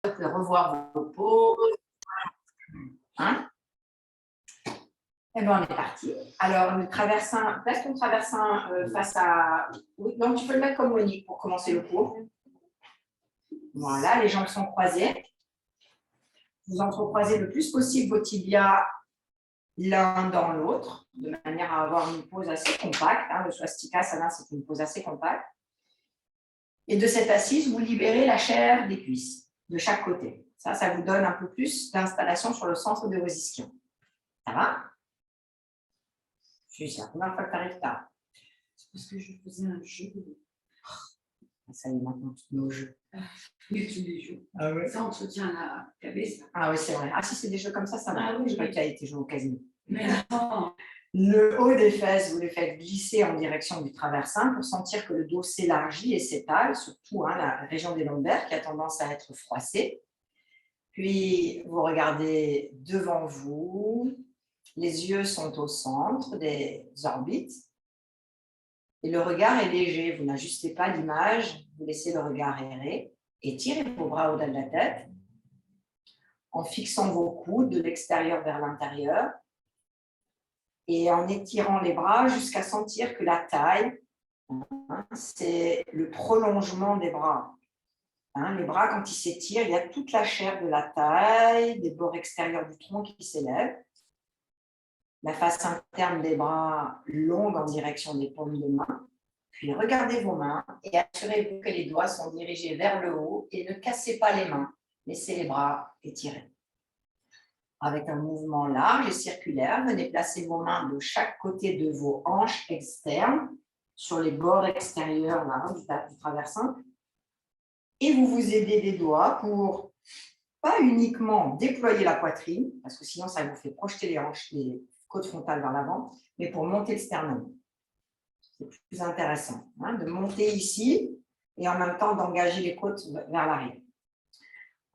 Vous pouvez revoir vos poses. Hein? Et bien, on est parti. Alors, le traversin, place ton traversin face à... Oui, donc tu peux le mettre comme Monique pour commencer le cours. Voilà, les jambes sont croisées. Vous entrecroisez le plus possible vos tibias l'un dans l'autre, de manière à avoir une pose assez compacte. Hein. Le swastikasana, c'est une pose assez compacte. Et de cette assise, vous libérez la chair des cuisses de chaque côté. Ça vous donne un peu plus d'installation sur le centre de vos ischions. Ça va? C'est la première fois que tu arrives tard. C'est parce que je faisais un jeu. Ça y est, maintenant, tous nos jeux. Oui, tous les jours. Ah ouais. Ça entretient la cabeza. Ah oui, c'est vrai. Ah si c'est des jeux comme ça va. Oui, Je crois qu'il a été joué au casino. Mais non. Le haut des fesses, vous le faites glisser en direction du traversin pour sentir que le dos s'élargit et s'étale, surtout la région des lombaires qui a tendance à être froissée. Puis, vous regardez devant vous. Les yeux sont au centre des orbites. Et le regard est léger. Vous n'ajustez pas l'image. Vous laissez le regard errer. Étirez vos bras au-delà de la tête en fixant vos coudes de l'extérieur vers l'intérieur et en étirant les bras jusqu'à sentir que la taille, c'est le prolongement des bras. Les bras, quand ils s'étirent, il y a toute la chair de la taille, des bords extérieurs du tronc qui s'élèvent. La face interne des bras longue en direction des paumes de main. Puis regardez vos mains et assurez-vous que les doigts sont dirigés vers le haut et ne cassez pas les mains. Laissez les bras étirés. Avec un mouvement large et circulaire, venez placer vos mains de chaque côté de vos hanches externes sur les bords extérieurs du traversin et vous vous aidez des doigts pour pas uniquement déployer la poitrine, parce que sinon ça vous fait projeter les hanches, les côtes frontales vers l'avant, mais pour monter le sternum. C'est plus intéressant de monter ici et en même temps d'engager les côtes vers l'arrière.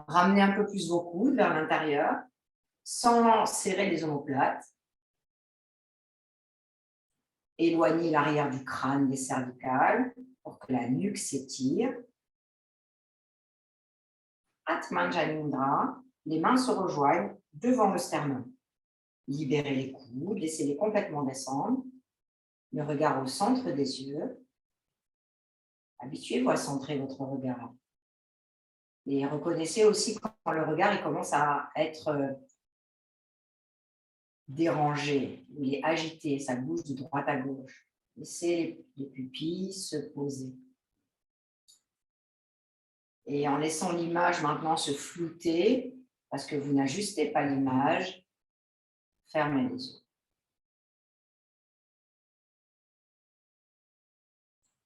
Ramenez un peu plus vos coudes vers l'intérieur, sans serrer les omoplates. Éloignez l'arrière du crâne des cervicales pour que la nuque s'étire. Atmanja Nidra, les mains se rejoignent devant le sternum. Libérez les coudes, laissez-les complètement descendre. Le regard au centre des yeux. Habituez-vous à centrer votre regard. Et reconnaissez aussi quand le regard commence à être dérangé, il est agité, ça bouge de droite à gauche. Laissez les pupilles se poser. Et en laissant l'image maintenant se flouter, parce que vous n'ajustez pas l'image, fermez les yeux.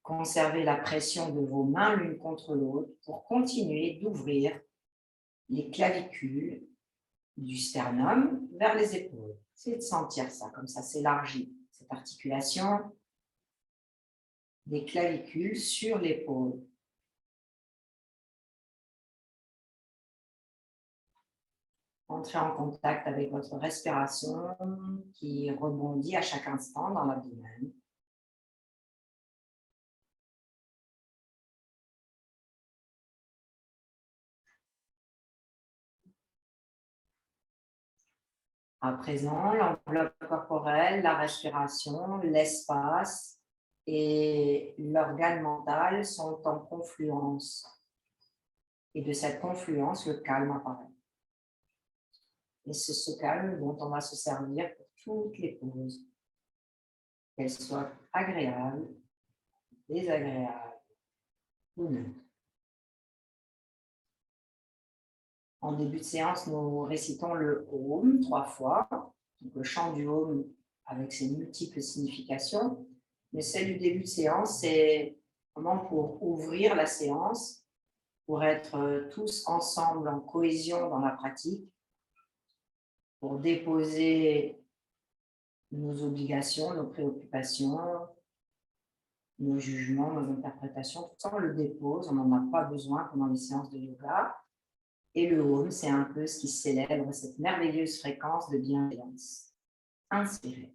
Conservez la pression de vos mains l'une contre l'autre pour continuer d'ouvrir les clavicules du sternum vers les épaules. Essayez de sentir ça, comme ça s'élargit, cette articulation des clavicules sur l'épaule. Entrez en contact avec votre respiration qui rebondit à chaque instant dans l'abdomen. À présent, l'enveloppe corporelle, la respiration, l'espace et l'organe mental sont en confluence. Et de cette confluence, le calme apparaît. Et c'est ce calme dont on va se servir pour toutes les pauses, qu'elles soient agréables, désagréables ou non. En début de séance, nous récitons le Om 3 fois, donc le chant du Om avec ses multiples significations. Mais celle du début de séance, c'est vraiment pour ouvrir la séance, pour être tous ensemble en cohésion dans la pratique, pour déposer nos obligations, nos préoccupations, nos jugements, nos interprétations. Tout ça, on le dépose, on n'en a pas besoin pendant les séances de yoga. Et le Om, c'est un peu ce qui célèbre cette merveilleuse fréquence de bienveillance. Inspirez.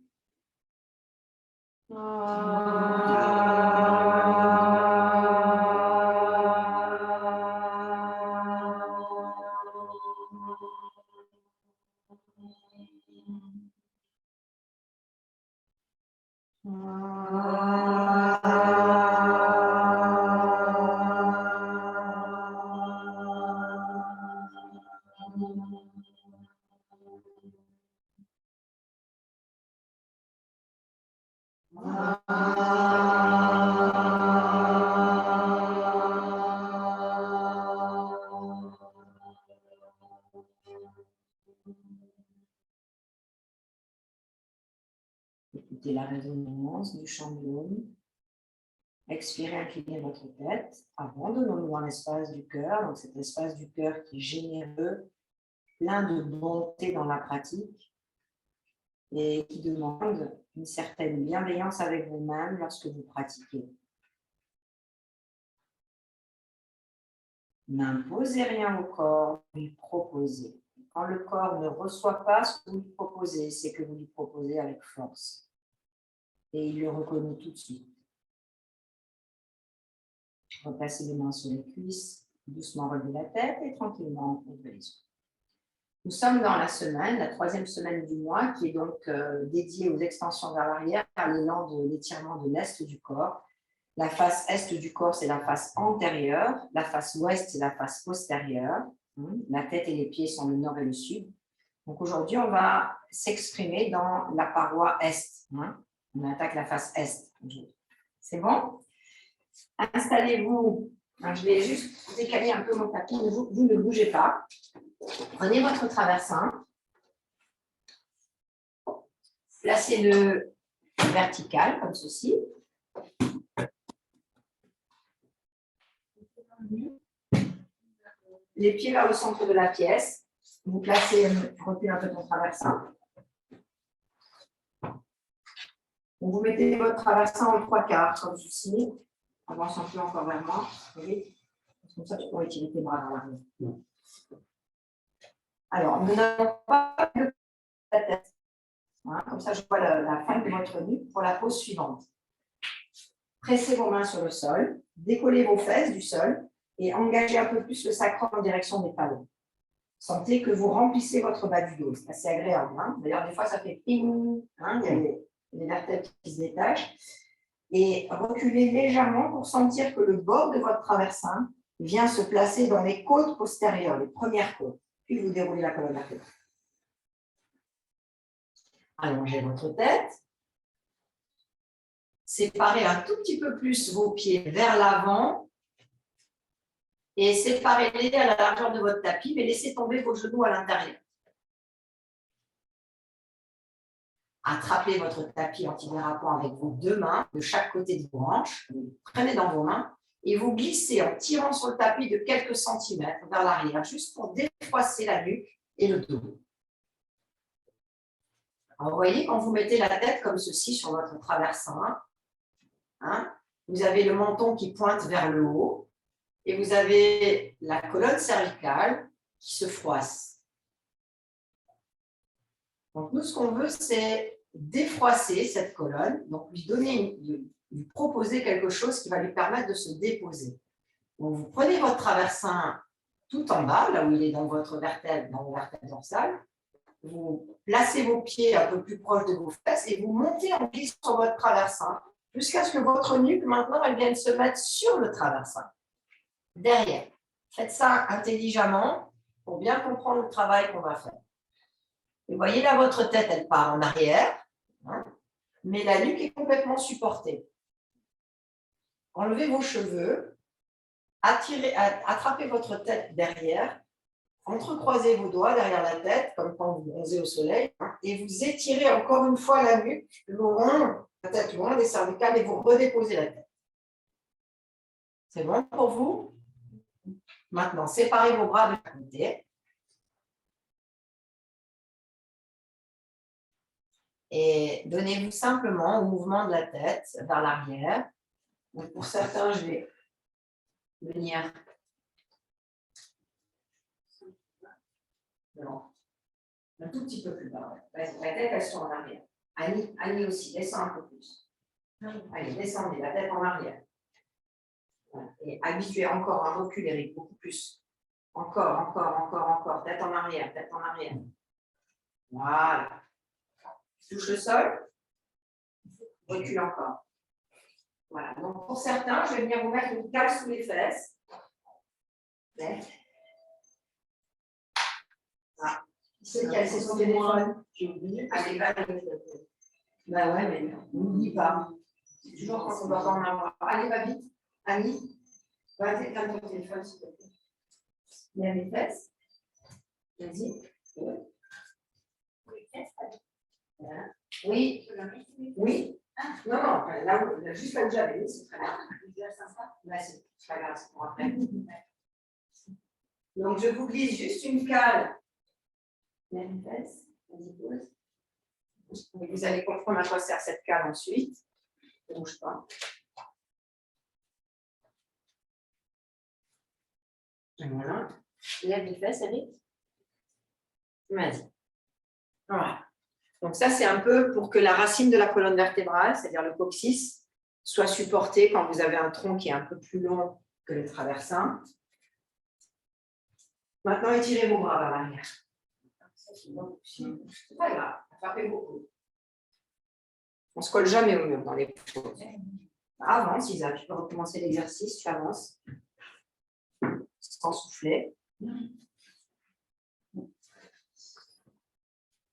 Écoutez la résonance du chant de l'homme. Expirez, inclinez votre tête. Abandonnons-nous dans l'espace du cœur. Donc cet espace du cœur qui est généreux, plein de bonté dans la pratique et qui demande une certaine bienveillance avec vous-même lorsque vous pratiquez. N'imposez rien au corps, lui proposez. Quand le corps ne reçoit pas ce que vous lui proposez, c'est que vous lui proposez avec force. Et il le reconnaît tout de suite. Replacez les mains sur les cuisses, doucement relevez la tête et tranquillement ouvrez les yeux. Nous sommes dans la semaine, la 3e semaine du mois, qui est donc dédiée aux extensions vers l'arrière, à l'élan de l'étirement de l'est du corps. La face est du corps, c'est la face antérieure. La face ouest, c'est la face postérieure. La tête et les pieds sont le nord et le sud. Donc aujourd'hui, on va s'exprimer dans la paroi est. On attaque la face est. C'est bon? Installez-vous. Je vais juste décaler un peu mon tapis. Vous ne bougez pas. Prenez votre traversin. Placez-le vertical, comme ceci. Les pieds vers le centre de la pièce. Vous placez, reculez un peu ton traversin. Vous mettez votre traversin en 3/4, comme ceci. Avance un peu encore vers moi. Oui. Comme ça, tu pourrais tirer tes bras vers l'arrière. Alors, nous n'avons pas de la tête. Comme ça, je vois la fin de votre nuque pour la pose suivante. Pressez vos mains sur le sol, décollez vos fesses du sol et engagez un peu plus le sacrum en direction des talons. Sentez que vous remplissez votre bas du dos. C'est assez agréable. D'ailleurs, des fois, ça fait ping. Il y a les vertèbres qui se détachent. Et reculez légèrement pour sentir que le bord de votre traversin vient se placer dans les côtes postérieures, les premières côtes. Puis vous déroulez la colonne vertébrale. Allongez votre tête. Séparez un tout petit peu plus vos pieds vers l'avant. Et séparez-les à la largeur de votre tapis, mais laissez tomber vos genoux à l'intérieur. Attrapez votre tapis antidérapant avec vos 2 mains de chaque côté de vos hanches. Vous prenez dans vos mains et vous glissez en tirant sur le tapis de quelques centimètres vers l'arrière, juste pour défroisser la nuque et le dos. Alors, vous voyez, quand vous mettez la tête comme ceci sur votre traversin, vous avez le menton qui pointe vers le haut et vous avez la colonne cervicale qui se froisse. Donc, nous, ce qu'on veut, c'est défroisser cette colonne, donc lui proposer quelque chose qui va lui permettre de se déposer. Donc, vous prenez votre traversin tout en bas, là où il est dans votre vertèbre, dans vos vertèbres dorsales. Vous placez vos pieds un peu plus proches de vos fesses et vous montez en glissant sur votre traversin jusqu'à ce que votre nuque, maintenant, elle vienne se mettre sur le traversin, derrière. Faites ça intelligemment pour bien comprendre le travail qu'on va faire. Vous voyez là, votre tête, elle part en arrière, mais la nuque est complètement supportée. Enlevez vos cheveux, attrapez votre tête derrière, entrecroisez vos doigts derrière la tête, comme quand vous bronzez au soleil, et vous étirez encore une fois la nuque, la tête loin des cervicales, et vous redéposez la tête. C'est bon pour vous? Maintenant, séparez vos bras de chaque côté. Et donnez-vous simplement au mouvement de la tête vers l'arrière. Donc pour certains, je vais venir un tout petit peu plus bas. La tête, elle se tourne en arrière. Annie aussi, descends un peu plus. Allez, descendez, la tête en arrière. Et habituez encore à reculer beaucoup plus. Encore. Tête en arrière. Voilà. Touche le sol. Recule encore. Voilà. Donc, pour certains, je vais venir vous mettre une cale sous les fesses. Ah. Ceux qui a laissé son téléphone, j'ai oublié. Allez, va. Ben ouais, mais n'oublie pas. C'est toujours quand on doit en avoir. Allez, va vite. Annie, va éteindre ton téléphone, s'il te plaît. Mets les fesses. Vas-y. Voilà. Oui. Oui. Non, non, là, juste là où j'avais mis, c'est très bien. Là, c'est pas grave, c'est pour après. Donc, je vous glisse juste une cale. Même fesse, vas-y, pose. Et vous allez comprendre à quoi sert cette cale ensuite. Ne bouge pas. Voilà. Lève les fesses, allez. Vas-y. Voilà. Donc ça, c'est un peu pour que la racine de la colonne vertébrale, c'est-à-dire le coccyx, soit supportée quand vous avez un tronc qui est un peu plus long que le traversin. Maintenant, étirez vos bras vers l'arrière. C'est pas grave, attrapez beaucoup. On ne se colle jamais au mur dans les choses. Avance, Isa, tu peux recommencer l'exercice, tu avances. Sans souffler.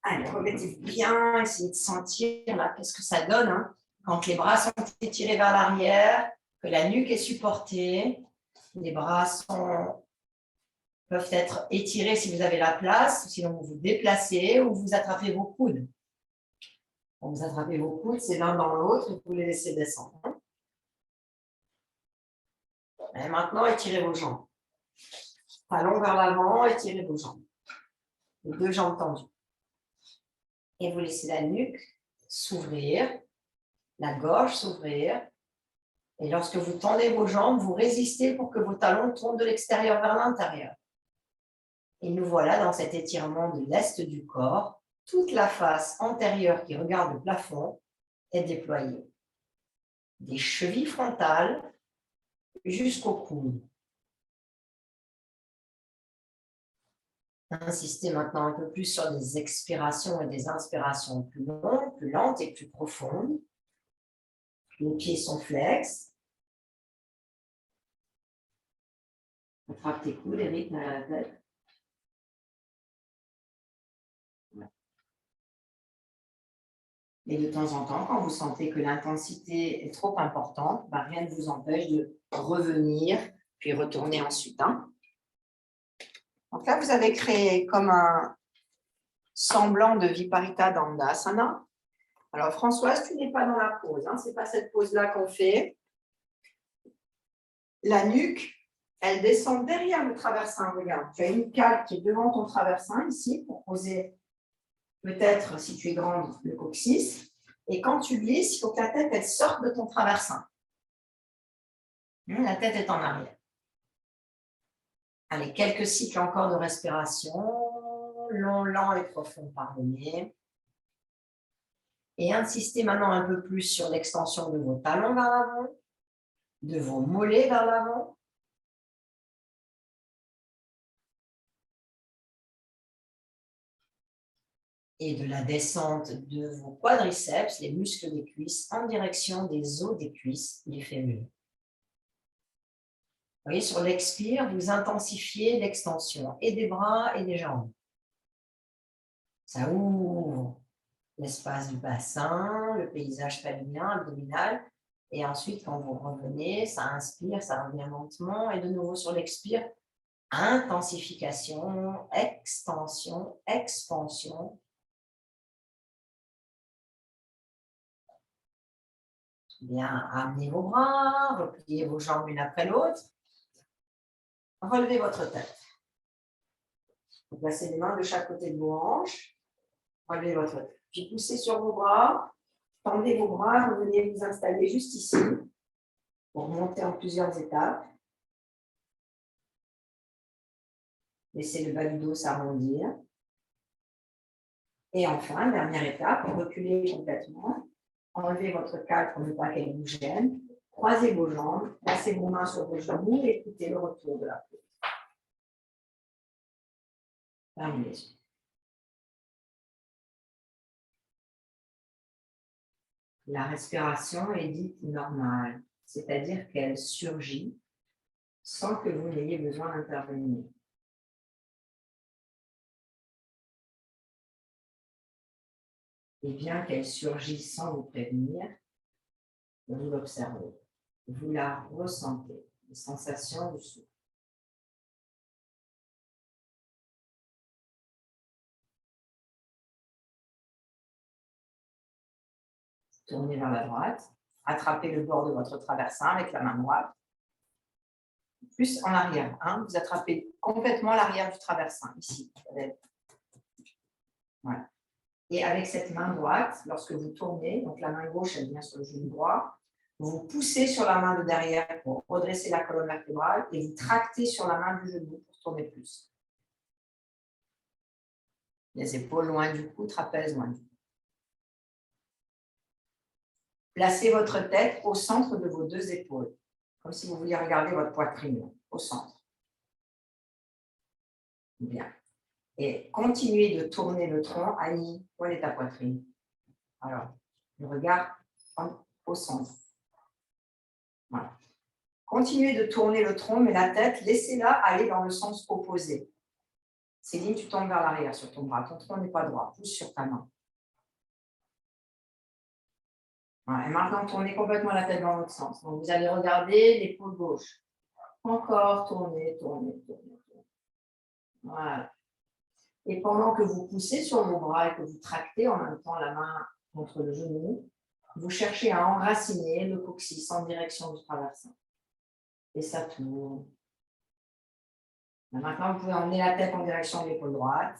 Allez, remettez-vous bien, essayez de sentir là, qu'est-ce que ça donne hein, quand les bras sont étirés vers l'arrière, que la nuque est supportée, les bras peuvent être étirés si vous avez la place, sinon vous vous déplacez ou vous attrapez vos coudes. Quand vous attrapez vos coudes, c'est l'un dans l'autre et vous les laissez descendre. Et maintenant, étirez vos jambes. Allons vers l'avant, étirez vos jambes. Les deux jambes tendues. Et vous laissez la nuque s'ouvrir, la gorge s'ouvrir. Et lorsque vous tendez vos jambes, vous résistez pour que vos talons tournent de l'extérieur vers l'intérieur. Et nous voilà dans cet étirement de l'est du corps. Toute la face antérieure qui regarde le plafond est déployée. Des chevilles frontales jusqu'au coude. Insistez maintenant un peu plus sur des expirations et des inspirations plus longues, plus lentes et plus profondes. Les pieds sont flex. Attrape tes coudes, Eric, derrière la tête. Et de temps en temps, quand vous sentez que l'intensité est trop importante, rien ne vous empêche de revenir, puis retourner ensuite. Donc là, vous avez créé comme un semblant de Viparita Dandasana. Alors Françoise, tu n'es pas dans la pose, ce n'est pas cette pose-là qu'on fait. La nuque, elle descend derrière le traversin. Regarde, tu as une cale qui est devant ton traversin ici pour poser peut-être, si tu es grande, le coccyx. Et quand tu glisses, il faut que la tête elle sorte de ton traversin. La tête est en arrière. Allez, quelques cycles encore de respiration. Long, lent et profond par le nez. Et insistez maintenant un peu plus sur l'extension de vos talons vers l'avant, de vos mollets vers l'avant. Et de la descente de vos quadriceps, les muscles des cuisses, en direction des os des cuisses, les fémurs. Vous voyez, sur l'expire, vous intensifiez l'extension et des bras et des jambes. Ça ouvre l'espace du bassin, le paysage pelvien, abdominal. Et ensuite, quand vous revenez, ça inspire, ça revient lentement. Et de nouveau sur l'expire, intensification, extension, expansion. Bien, amenez vos bras, repliez vos jambes l'une après l'autre. Relevez votre tête. Vous placez les mains de chaque côté de vos hanches. Relevez votre tête. Puis poussez sur vos bras. Tendez vos bras. Revenez vous installer juste ici pour monter en plusieurs étapes. Laissez le bas du dos s'arrondir. Et enfin, dernière étape, reculez complètement. Enlevez votre cale pour ne pas qu'elle vous gêne. Croisez vos jambes. Placez vos mains sur vos genoux et écoutez le retour de la pose. Fermez les yeux. La respiration est dite normale, c'est-à-dire qu'elle surgit sans que vous n'ayez besoin d'intervenir. Et bien qu'elle surgisse sans vous prévenir, vous l'observez, vous la ressentez, les sensations du souffle. Tournez vers la droite. Attrapez le bord de votre traversin avec la main droite. Plus en arrière. Hein. Vous attrapez complètement l'arrière du traversin, ici. Voilà. Et avec cette main droite, lorsque vous tournez, donc la main gauche, elle vient sur le genou droit, vous poussez sur la main de derrière pour redresser la colonne vertébrale et vous tractez sur la main du genou pour tourner plus. Les épaules loin du cou, trapèze loin du cou. Placez votre tête au centre de vos deux épaules, comme si vous vouliez regarder votre poitrine, au centre. Bien. Et continuez de tourner le tronc. Annie, où est ta poitrine? Alors, le regard au centre. Voilà. Continuez de tourner le tronc, mais la tête, laissez-la aller dans le sens opposé. Céline, tu tombes vers l'arrière sur ton bras. Ton tronc n'est pas droit. Pousse sur ta main. Voilà. Et maintenant, tournez complètement la tête dans l'autre sens. Donc, vous allez regarder l'épaule gauche. Encore, tournez, tournez, tournez, tournez. Voilà. Et pendant que vous poussez sur vos bras et que vous tractez en même temps la main contre le genou, vous cherchez à enraciner le coccyx en direction du traversin. Et ça tourne. Maintenant, vous pouvez emmener la tête en direction de l'épaule droite.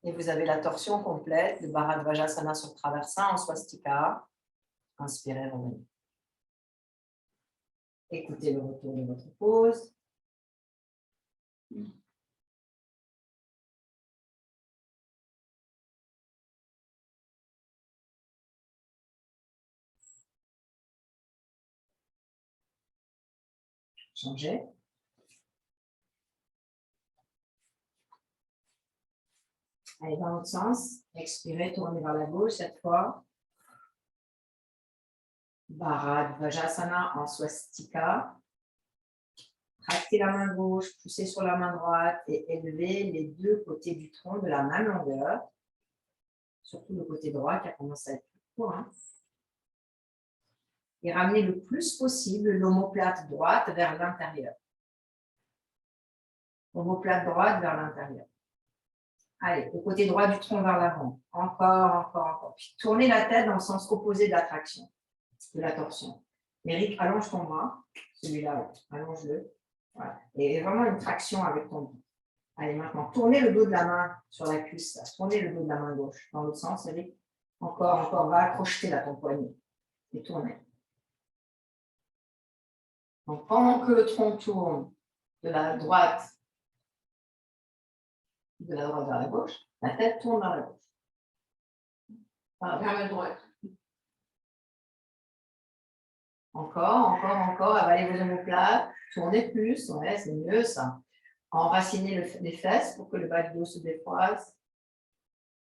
Et vous avez la torsion complète de Bharadvajasana sur le traversin en swastika. Inspirez, revenez. Écoutez le retour de votre pause. Changez. Allez, dans l'autre sens. Expirez, tournez vers la gauche cette fois. Bharadvajasana en swastika. Tractez la main gauche, poussez sur la main droite et élevez les deux côtés du tronc de la même longueur. Surtout le côté droit qui a commencé à être plus court. Hein. Et ramenez le plus possible l'omoplate droite vers l'intérieur. Omoplate droite vers l'intérieur. Allez, le côté droit du tronc vers l'avant. Encore, encore, encore. Puis tournez la tête dans le sens opposé de la traction, de la torsion. Eric, allonge ton bras. Celui-là, allonge-le. Voilà. Et vraiment une traction avec ton bras. Allez, maintenant, tournez le dos de la main sur la cuisse. Là. Tournez le dos de la main gauche. Dans l'autre sens, Eric. Encore, encore. Va accrocher là ton poignet. Et tournez. Donc, pendant que le tronc tourne de la droite vers la gauche, la tête tourne vers la gauche. Vers la droite. Encore, encore, encore. Avalez vos omoplates. Tournez plus. Ouais, c'est mieux ça. Enracinez les fesses pour que le bas du dos se défroisse.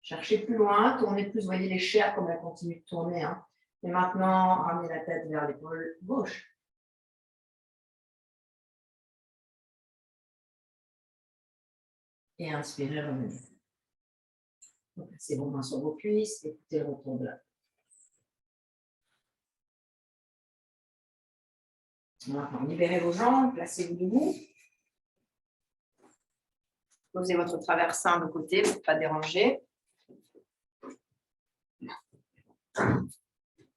Cherchez plus loin. Tournez plus. Voyez les chairs comme elles continuent de tourner. Hein. Et maintenant, ramenez la tête vers l'épaule gauche. Et inspirez, revenez. Placez vos mains sur vos cuisses. Écoutez le retour de la. Maintenant, libérez vos jambes. Placez-vous debout. Posez votre traversin de côté pour ne pas déranger.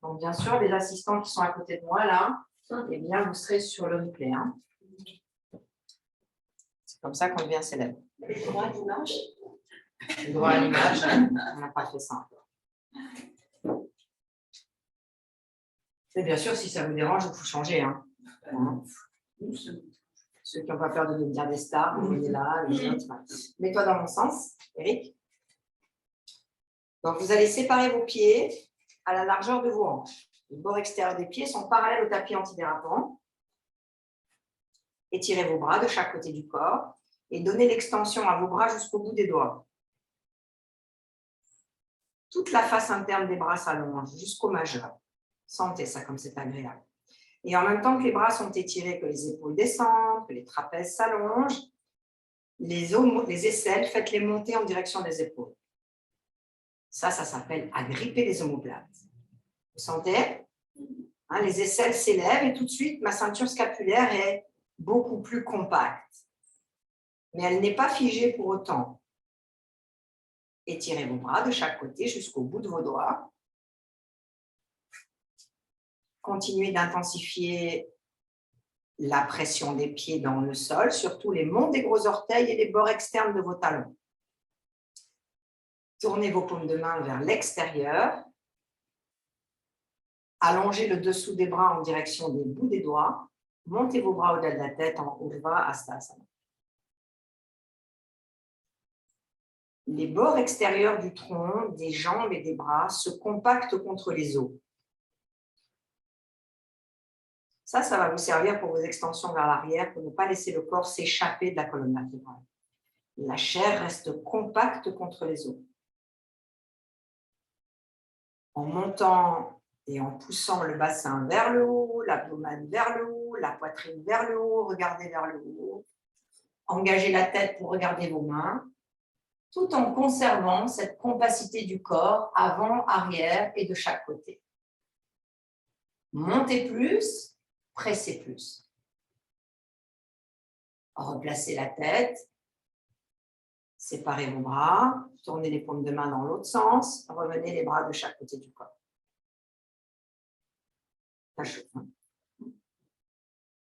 Donc, bien sûr, les assistants qui sont à côté de moi, là, eh bien, vous serez sur le replay. Hein. C'est comme ça qu'on devient célèbre. Le droit à l'image. Le droit à l'image, on n'a pas fait ça encore. Et bien sûr, si ça vous dérange, il faut changer. Hein. Ceux qui n'ont pas peur de devenir des stars, vous voyez là, les autres. Mets-toi dans mon sens, Eric. Donc, vous allez séparer vos pieds à la largeur de vos hanches. Les bords extérieurs des pieds sont parallèles au tapis antidérapant. Étirez vos bras de chaque côté du corps et donnez l'extension à vos bras jusqu'au bout des doigts. Toute la face interne des bras s'allonge jusqu'au majeur. Sentez ça comme c'est agréable. Et en même temps que les bras sont étirés, que les épaules descendent, que les trapèzes s'allongent, les aisselles, faites-les monter en direction des épaules. Ça s'appelle agripper les omoplates. Vous sentez? Hein, les aisselles s'élèvent et tout de suite, ma ceinture scapulaire est beaucoup plus compacte. Mais elle n'est pas figée pour autant. Étirez vos bras de chaque côté jusqu'au bout de vos doigts. Continuez d'intensifier la pression des pieds dans le sol, surtout les monts des gros orteils et les bords externes de vos talons. Tournez vos paumes de main vers l'extérieur. Allongez le dessous des bras en direction des bouts des doigts. Montez vos bras au-delà de la tête en Urdhva Hastasana. Les bords extérieurs du tronc, des jambes et des bras se compactent contre les os. Ça va vous servir pour vos extensions vers l'arrière, pour ne pas laisser le corps s'échapper de la colonne vertébrale. La chair reste compacte contre les os. En montant et en poussant le bassin vers le haut, l'abdomen vers le haut, la poitrine vers le haut, regardez vers le haut. Engagez la tête pour regarder vos mains, tout en conservant cette compacité du corps avant, arrière et de chaque côté. Montez plus. Pressez plus. Replacez la tête. Séparez vos bras. Tournez les paumes de main dans l'autre sens. Revenez les bras de chaque côté du corps.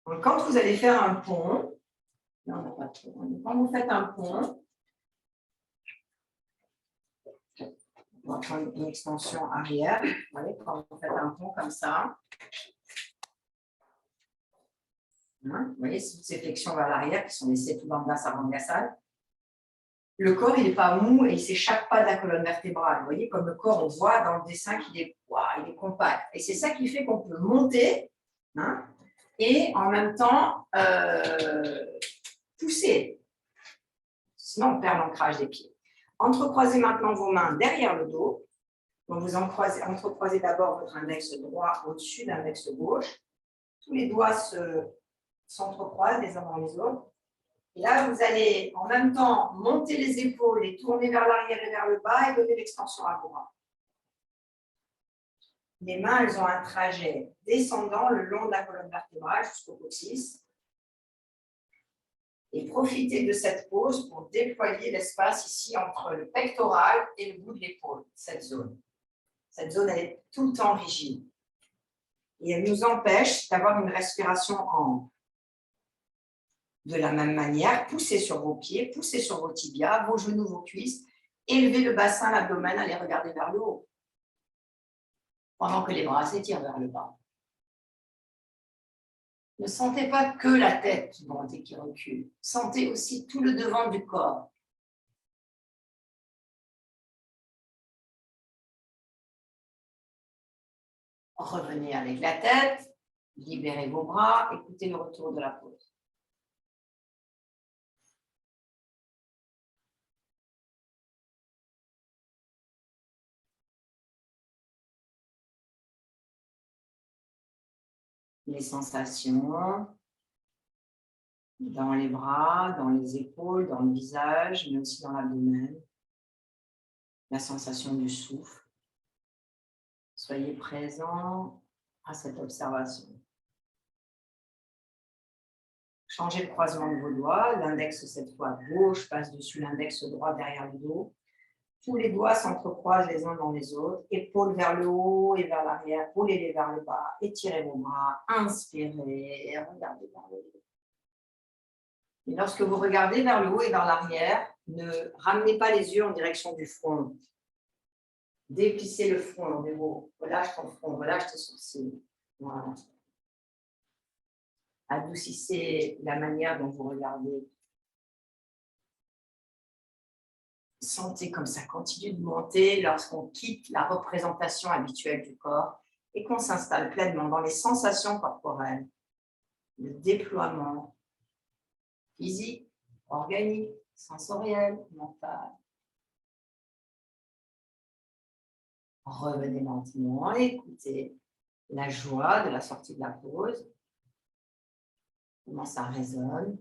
Donc, quand vous allez faire un pont, quand vous faites un pont, on va prendre une extension arrière. Quand vous faites un pont comme ça, vous voyez, toutes ces flexions vers l'arrière qui sont laissées tout dans le sarvangasana. Le corps, il n'est pas mou et il ne s'échappe pas de la colonne vertébrale. Vous voyez, comme le corps, on voit dans le dessin qu'il est, il est compact. Et c'est ça qui fait qu'on peut monter et en même temps pousser. Sinon, on perd l'ancrage des pieds. Entrecroisez maintenant vos mains derrière le dos. Donc, vous entrecroisez d'abord votre index droit au-dessus de l'index gauche. Tous les doigts s'entrecroisent les uns dans les autres. Et là, vous allez en même temps monter les épaules, les tourner vers l'arrière et vers le bas et donner l'extension à vos bras. Les mains, elles ont un trajet descendant le long de la colonne vertébrale jusqu'au coccyx. Et profitez de cette pose pour déployer l'espace ici entre le pectoral et le bout de l'épaule, cette zone. Cette zone, elle est tout le temps rigide. Et elle nous empêche d'avoir une respiration ample. De la même manière, poussez sur vos pieds, poussez sur vos tibias, vos genoux, vos cuisses, élevez le bassin, l'abdomen, allez regarder vers le haut. Pendant que les bras s'étirent vers le bas. Ne sentez pas que la tête qui monte et qui recule. Sentez aussi tout le devant du corps. Revenez avec la tête, libérez vos bras, écoutez le retour de la pause. Les sensations dans les bras, dans les épaules, dans le visage, mais aussi dans l'abdomen. La sensation du souffle. Soyez présent à cette observation. Changez le croisement de vos doigts. L'index, cette fois, gauche passe dessus l'index droit derrière le dos. Tous les doigts s'entrecroisent les uns dans les autres. Épaules vers le haut et vers l'arrière. Roulez-les vers le bas. Étirez vos bras. Inspirez. Regardez vers le haut. Et lorsque vous regardez vers le haut et vers l'arrière, ne ramenez pas les yeux en direction du front. Déplissez le front. Relâche ton front. Relâche tes sourcils. Voilà. Adoucissez la manière dont vous regardez. Sentez comme ça continue de monter lorsqu'on quitte la représentation habituelle du corps et qu'on s'installe pleinement dans les sensations corporelles, le déploiement physique, organique, sensoriel, mental. Revenez lentement et écoutez la joie de la sortie de la pause. Comment ça résonne.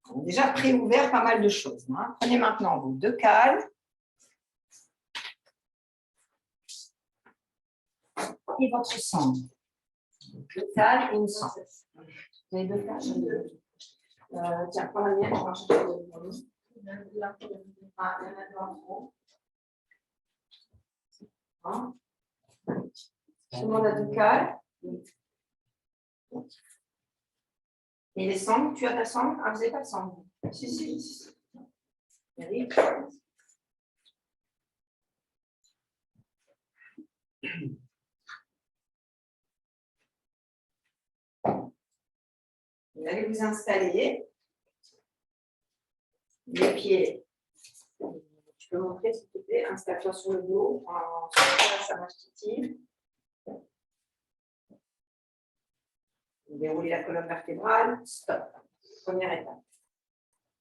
On a déjà préouvert pas mal de choses. Prenez maintenant vos deux cales. Et votre cendre. Deux cales et une cendre. Vous avez deux cales. Tiens, prends la mienne, je vais en chercher deux. Ah, il y en a deux en trop. Hein? Tout le monde a du calme. Et les sangles, tu as ta sangle? Ah, vous n'avez pas de sangle? Si. Eric. Vous allez vous installer. Les pieds. Tu peux montrer, s'il te plaît, installe-toi sur le dos. En ça marche titi. Déroulez la colonne vertébrale. Stop. Première étape.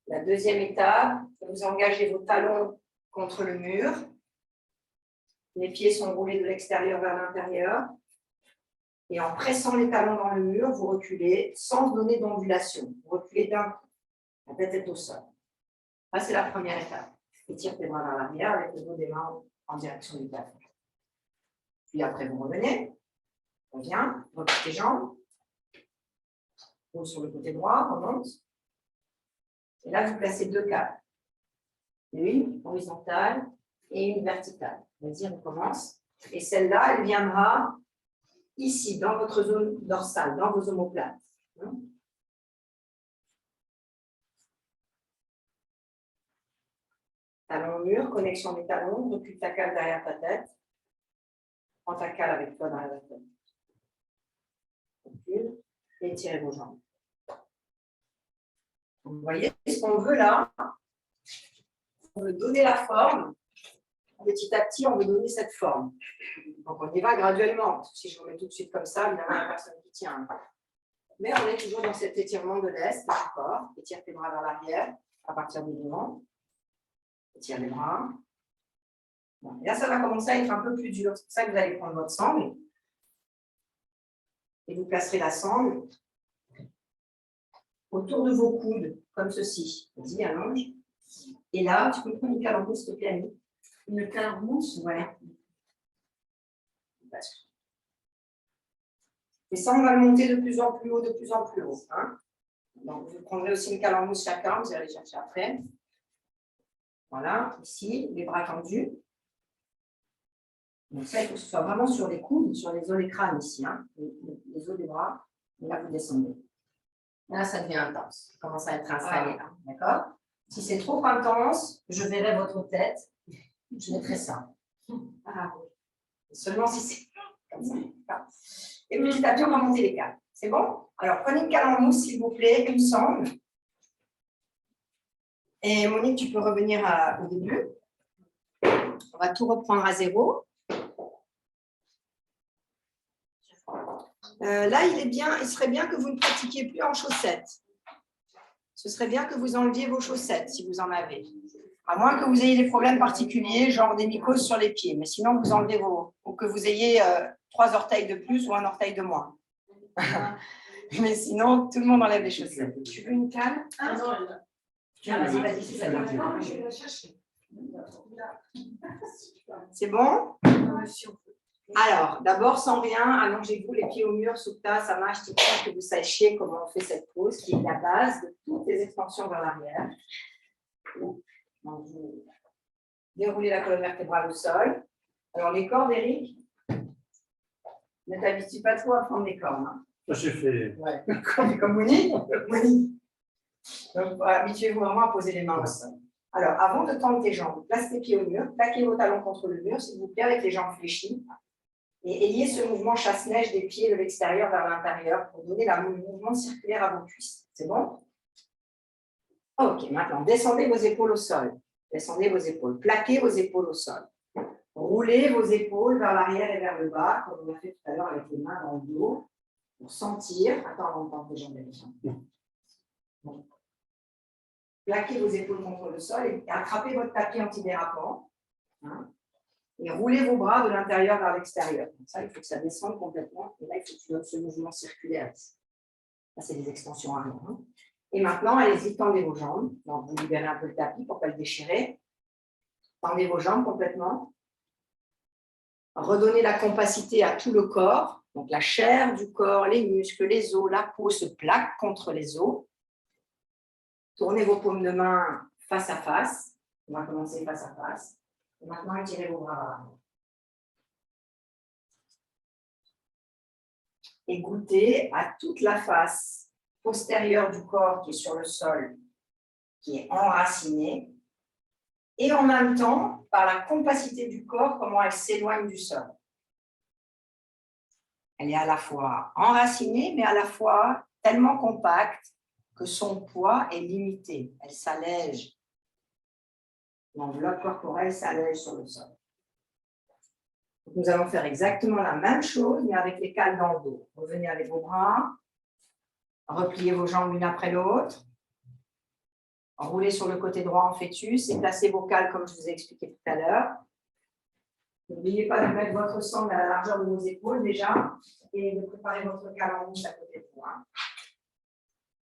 La deuxième étape, vous engagez vos talons contre le mur. Les pieds sont roulés de l'extérieur vers l'intérieur. Et en pressant les talons dans le mur, vous reculez sans donner d'ondulation. Vous reculez d'un coup. La tête est au sol. Ça, c'est la première étape. Étire tes bras vers l'arrière avec le dos des mains en direction du plafond. Puis après, vous revenez. Reviens, replie tes jambes. Pose sur le côté droit, remonte. Et là, vous placez deux câbles. Une horizontale et une verticale. Vas-y, on commence. Et celle-là, elle viendra ici, dans votre zone dorsale, dans vos omoplates. Talon au mur, connexion des talons, recule ta cale derrière ta tête. Prends ta cale avec toi derrière la tête. Recule et étirez vos jambes. Vous voyez ce qu'on veut là? On veut donner la forme. Petit à petit, on veut donner cette forme. Donc, on y va graduellement. Parce que si je vous mets tout de suite comme ça, évidemment, il n'y a personne qui tient. Mais on est toujours dans cet étirement de l'est du corps. Étire tes bras vers l'arrière à partir du mouvement. Étire les bras. Bon. Et là, ça va commencer à être un peu plus dur. C'est pour ça que vous allez prendre votre sangle. Et vous placerez la sangle autour de vos coudes, comme ceci. Vas-y, allonge. Et là, tu peux prendre une cale en mousse, s'il te plaît, Annie. Une cale en mousse? Ouais. Et ça, on va le monter de plus en plus haut, de plus en plus haut. Hein. Donc, vous prendrez aussi une cale en mousse chacun, vous allez chercher après. Voilà, ici, les bras tendus. Donc ça, il faut que ce soit vraiment sur les coudes, sur les os des crânes ici, hein, les os des bras. Et là, vous descendez. Là, ça devient intense. Ça commence à être installé là, d'accord? Si c'est trop intense, je verrai votre tête. Je mettrai ça. Seulement si c'est comme ça. Et petit à petit, on va monter les cales. C'est bon? Alors, prenez une cale en mousse, s'il vous plaît, une sangle. Et Monique, tu peux revenir au début. On va tout reprendre à zéro. Là, il serait bien que vous ne pratiquiez plus en chaussettes. Ce serait bien que vous enleviez vos chaussettes, si vous en avez. À moins que vous ayez des problèmes particuliers, genre des mycoses sur les pieds. Mais sinon, vous enlevez ou que vous ayez 3 orteils de plus ou un orteil de moins. Mais sinon, tout le monde enlève les chaussettes. Tu veux une cale? Ah non, vas-y, c'est celle-là. Je vais la chercher. C'est bon? Alors, d'abord, sans rien, allongez-vous les pieds au mur, Supta, Samashti, que vous sachiez comment on fait cette pose, qui est la base de toutes les extensions vers l'arrière. Donc, vous déroulez la colonne vertébrale au sol. Alors, les cordes, Eric, ne t'habitue pas trop à prendre les cordes. Hein. J'ai fait. Ouais. Comme Monique. Donc, habituez-vous vraiment à poser les mains au sol. Alors, avant de tendre tes jambes, place tes pieds au mur, plaquez vos talons contre le mur, s'il vous plaît, avec les jambes fléchies. Et ayez ce mouvement chasse-neige des pieds de l'extérieur vers l'intérieur pour donner le mouvement circulaire à vos cuisses. C'est bon? Ok, maintenant, descendez vos épaules au sol. Descendez vos épaules. Plaquez vos épaules au sol. Roulez vos épaules vers l'arrière et vers le bas, comme on a fait tout à l'heure avec les mains dans le dos, pour sentir. Attends, on entend tes jambes bon. Plaquez vos épaules contre le sol et attrapez votre tapis antidérapant. Hein. Et roulez vos bras de l'intérieur vers l'extérieur. Comme ça, il faut que ça descende complètement. Et là, il faut que tu donnes ce mouvement circulaire. Ça, c'est des extensions arrière. Hein. Et maintenant, allez-y, tendez vos jambes. Donc, vous libérez un peu le tapis pour ne pas le déchirer. Tendez vos jambes complètement. Redonnez la compacité à tout le corps. Donc, la chair du corps, les muscles, les os, la peau se plaque contre les os. Tournez vos paumes de main face à face. On va commencer face à face. Et maintenant, étirez vos bras vers l'arrière. et goûter à toute la face postérieure du corps qui est sur le sol, qui est enracinée, et en même temps, par la compacité du corps, comment elle s'éloigne du sol. Elle est à la fois enracinée, mais à la fois tellement compacte que son poids est limité. Elle s'allège. L'enveloppe corporelle s'allège sur le sol. Donc, nous allons faire exactement la même chose, mais avec les cales dans le dos. Revenez avec vos bras, repliez vos jambes l'une après l'autre, roulez sur le côté droit en fœtus et placez vos cales comme je vous ai expliqué tout à l'heure. N'oubliez pas de mettre votre sangle à la largeur de vos épaules déjà et de préparer votre cale en mousse à côté de vous.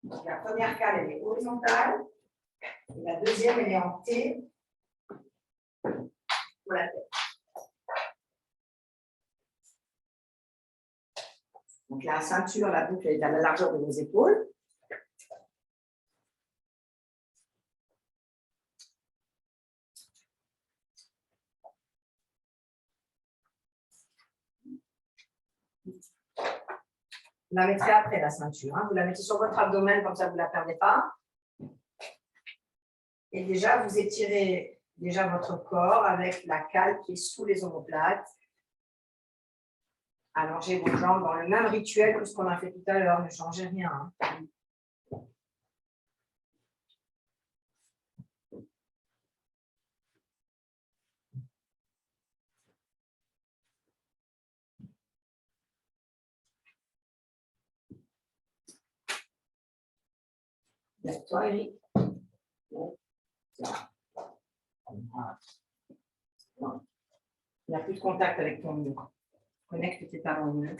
Donc, la première cale, elle est horizontale et la deuxième, elle est en T pour la tête. Donc, la ceinture, la boucle est à la largeur de vos épaules. Vous la mettrez après la ceinture. Vous la mettez sur votre abdomen, comme ça vous ne la perdez pas. Et déjà, vous étirez déjà votre corps avec la cale qui est sous les omoplates. Allongez vos jambes dans le même rituel que ce qu'on a fait tout à l'heure. Ne changez rien. Lève-toi, Eric. Il n'y a plus de contact avec ton mur. Connecte tes talons mieux.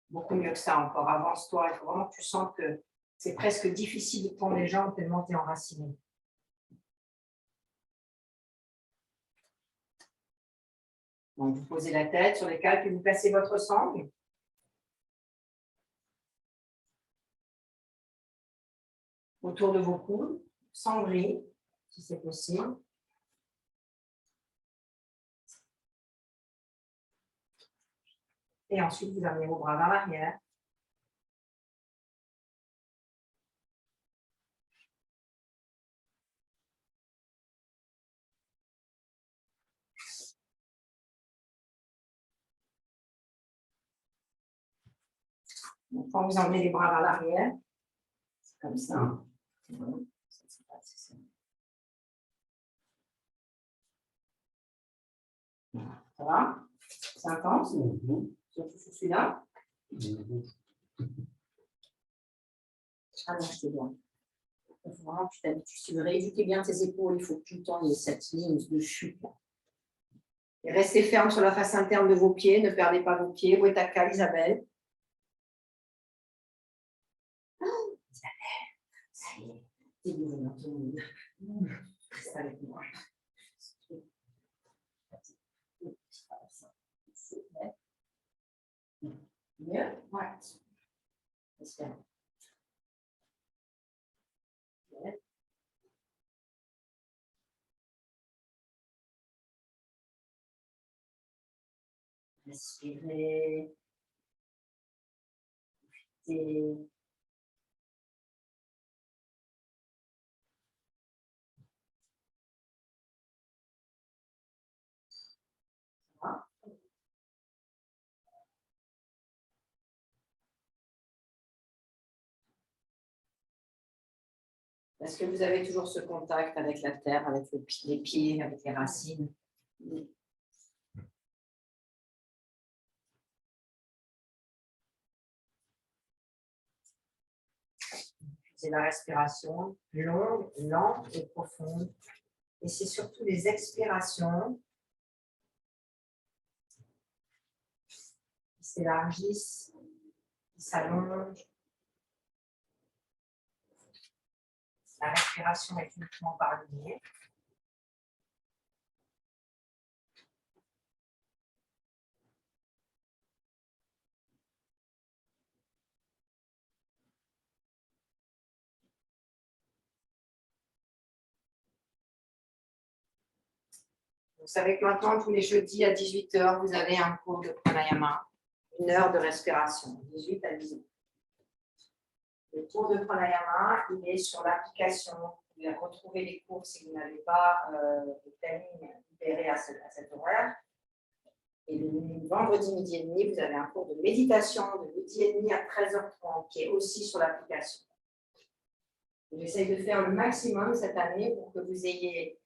Beaucoup mieux que ça encore. Avance-toi. Il faut vraiment que tu sentes que c'est presque difficile de prendre les jambes tellement tu es enraciné. Donc, vous posez la tête sur les cales, puis vous placez votre sangle. Autour de vos coudes, sans gris, si c'est possible. Et ensuite, vous amenez vos bras vers l'arrière. Donc, quand vous emmenez les bras vers l'arrière, c'est comme ça. Ça va? C'est intense? Surtout sur celui-là. Allonge-toi bien. Il faut vraiment que tu t'habitues. Si tu veux rééduquer bien tes épaules, il faut que tout le temps il y ait cette ligne de chute. Et restez ferme sur la face interne de vos pieds. Ne perdez pas vos pieds. Où est ta cale, Isabelle? Isabelle, ça y est. Dis-nous dans ton monde. Reste avec moi. Mieux? Ouais. J'espère. Respirez. Profitez. Est-ce que vous avez toujours ce contact avec la terre, avec les pieds, avec les racines? C'est la respiration longue, lente et profonde. Et c'est surtout les expirations qui s'élargissent, qui s'allongent. La respiration est uniquement par le nez. Vous savez que maintenant, tous les jeudis à 18 h, vous avez un cours de pranayama. 1 heure de respiration, 18 à 19. Le cours de pranayama, il est sur l'application. Vous pouvez retrouver les cours si vous n'avez pas de planning libéré à cet horaire. Et le vendredi midi et demi, vous avez un cours de méditation de midi et demi à 13h30 qui est aussi sur l'application. J'essaye de faire le maximum cette année pour que vous ayez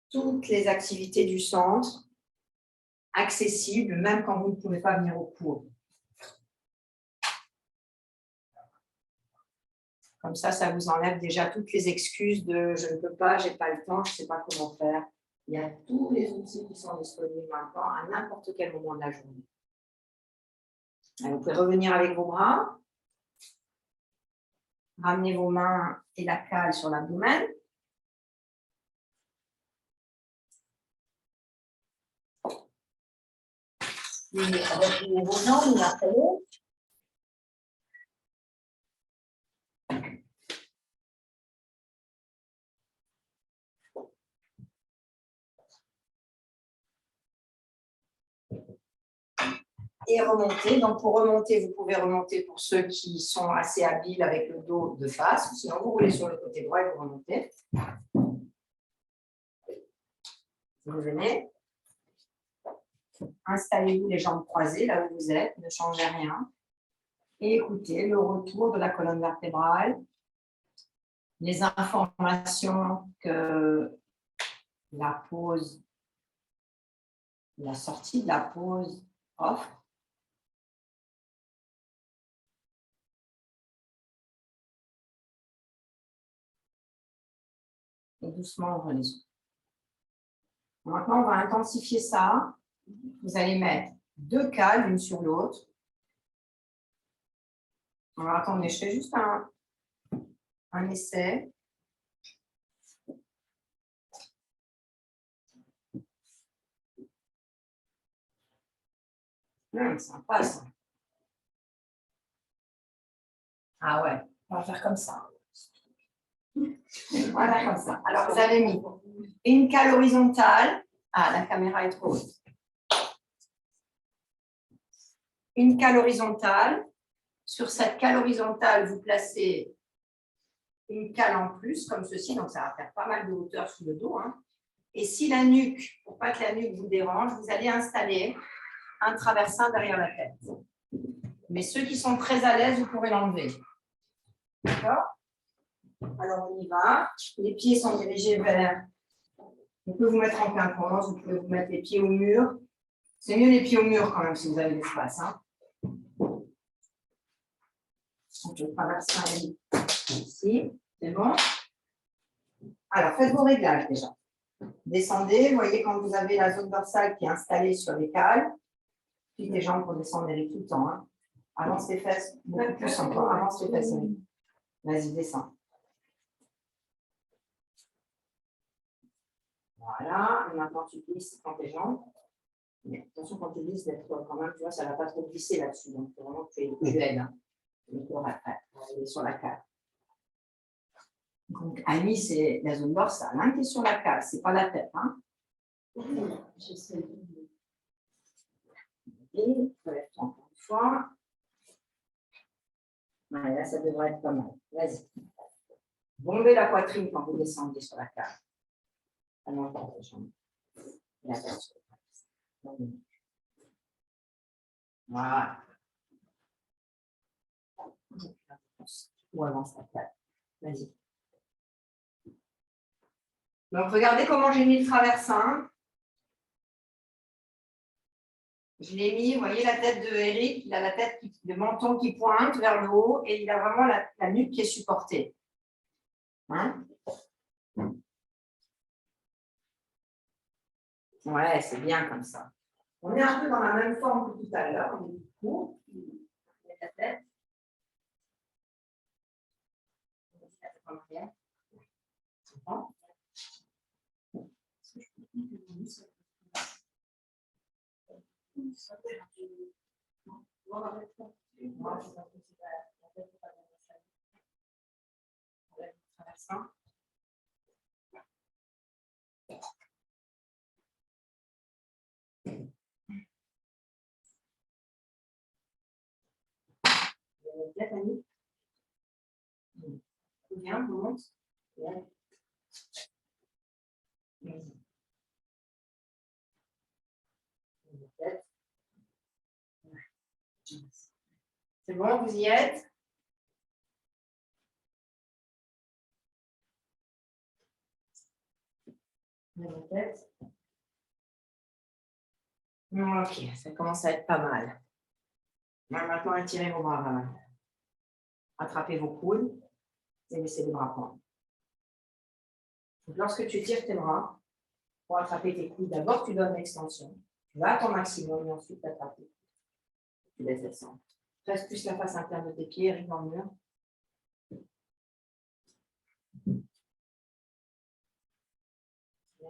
toutes les activités du centre accessibles, même quand vous ne pouvez pas venir au cours. Comme ça vous enlève déjà toutes les excuses de « je ne peux pas, je n'ai pas le temps, je ne sais pas comment faire ». Il y a tous les outils qui sont disponibles maintenant à n'importe quel moment de la journée. Alors, vous pouvez revenir avec vos bras. Ramenez vos mains et la cale sur l'abdomen. Et repliez vos jambes l'une après l'autre. Et remonter. Donc, pour remonter, vous pouvez remonter pour ceux qui sont assez habiles avec le dos de face. Sinon, vous roulez sur le côté droit et vous remontez. Vous venez. Installez-vous les jambes croisées là où vous êtes. Ne changez rien. Et écoutez le retour de la colonne vertébrale. Les informations que la pause, la sortie de la pause offre. Et doucement, ouvrez les yeux. Maintenant, on va intensifier ça. Vous allez mettre 2 cales l'une sur l'autre. Alors, attendez, je fais juste un essai. Sympa ça. Ah ouais, on va faire comme ça. Voilà, comme ça. Alors, vous avez mis une cale horizontale. Ah, la caméra est trop haute. Une cale horizontale. Sur cette cale horizontale, vous placez une cale en plus, comme ceci. Donc, ça va faire pas mal de hauteur sous le dos. Hein. Et si la nuque, pour pas que la nuque vous dérange, vous allez installer un traversin derrière la tête. Mais ceux qui sont très à l'aise, vous pourrez l'enlever. D'accord? Alors, on y va. Les pieds sont dirigés vers... Vous pouvez vous mettre en quinconce, vous pouvez vous mettre les pieds au mur. C'est mieux les pieds au mur quand même si vous avez l'espace. Hein. On peut traverser ici. C'est bon? Alors, faites vos réglages déjà. Descendez. Vous voyez quand vous avez la zone dorsale qui est installée sur les cales. Puis les jambes pour descendre tout le temps. Hein. Avance les fesses, beaucoup plus encore. Avance les fesses. Vas-y, descends. Voilà. Et maintenant, tu glisses dans tes jambes. Mais attention, quand tu glisses, d'être quand même, tu vois, ça ne va pas trop glisser là-dessus. Donc, vraiment, tu aides. Hein. Le corps après, sur la cale. Donc, Annie, c'est la zone dorsale hein, qui est sur la cale. Ce n'est pas la tête. Hein. Et relève-toi encore une fois. Ouais, là, ça devrait être pas mal. Vas-y. Bombez la poitrine quand vous descendez sur la cale. Voilà. Ou avance la cale. Vas-y. Donc, regardez comment j'ai mis le traversin. Je l'ai mis, vous voyez la tête de Eric, il a la tête, le menton qui pointe vers le haut et il a vraiment la nuque qui est supportée. Hein? Ouais, c'est bien comme ça. On est un peu dans la même forme que tout à l'heure. On est du coup, on met la tête. On met la tête en arrière. C'est bon? votre tête, Annie. Viens, remonte. C'est bon, vous y êtes? Ok, ça commence à être pas mal. Maintenant, étirez vos bras vers l'arrière. Attrapez vos coudes et laissez les bras prendre. Donc, lorsque tu tires tes bras, pour attraper tes coudes, d'abord tu donnes l'extension. Tu vas à ton maximum et ensuite tu attrapes. Tu laisses descendre. Reste plus la face interne de tes pieds, rive dans le mur.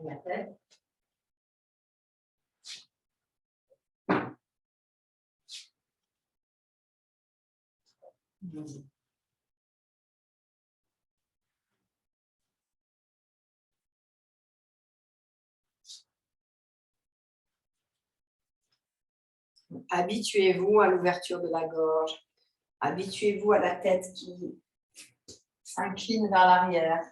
La tête. Habituez-vous à l'ouverture de la gorge. Habituez-vous à la tête qui s'incline vers l'arrière.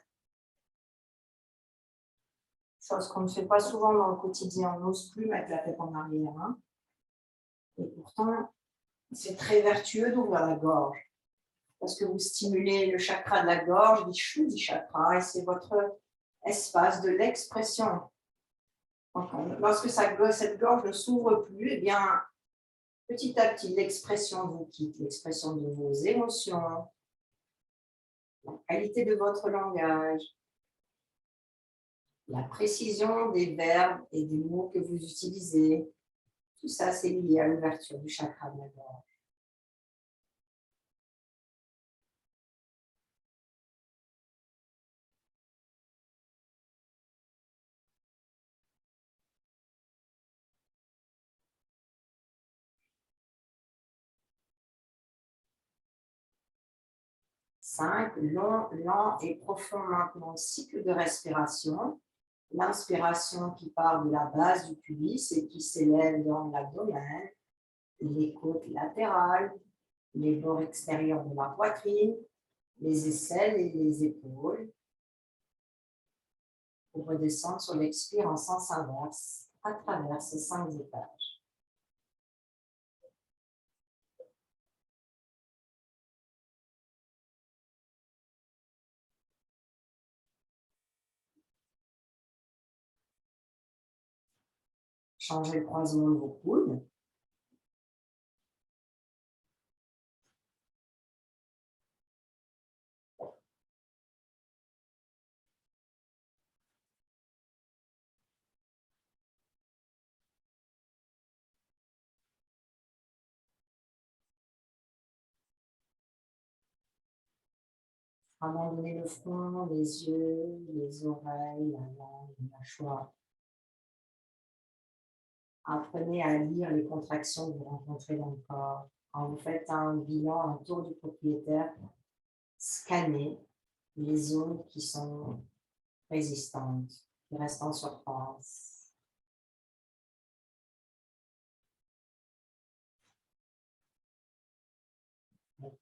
Chose qu'on ne fait pas souvent dans le quotidien. On n'ose plus mettre la tête en arrière. Hein. Et pourtant, c'est très vertueux d'ouvrir la gorge. Parce que vous stimulez le chakra de la gorge, l'Ishuddhi chakra, et c'est votre espace de l'expression. Lorsque cette gorge ne s'ouvre plus, eh bien, petit à petit, l'expression vous quitte, l'expression de vos émotions, la qualité de votre langage, la précision des verbes et des mots que vous utilisez. Tout ça, c'est lié à l'ouverture du chakra de la gorge. Lent et profond maintenant, cycle de respiration. L'inspiration qui part de la base du pubis et qui s'élève dans l'abdomen, les côtes latérales, les bords extérieurs de la poitrine, les aisselles et les épaules. Pour redescendre sur l'expire en sens inverse à travers ces 5 étages. Changez le croisement de vos coudes. Abandonnez le front, les yeux, les oreilles, la langue, la mâchoire. Apprenez à lire les contractions que vous rencontrez dans le corps. Quand vous faites un bilan, un tour du propriétaire, scannez les zones qui sont résistantes, qui restent en surface.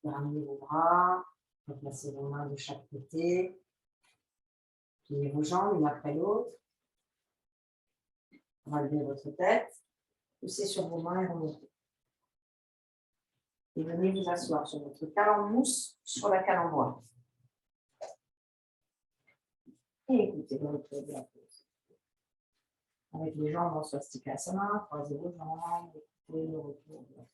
Ramenez vos bras, replacez vos mains de chaque côté, pliez vos jambes l'une après l'autre, relevez votre tête, poussez sur vos mains et remontez. Et venez vous asseoir sur votre cale en mousse, sur la cale en bois. Et écoutez le retour de la pause. Avec les jambes en swastikasana, croisez vos jambes, écoutez le retour de la pause.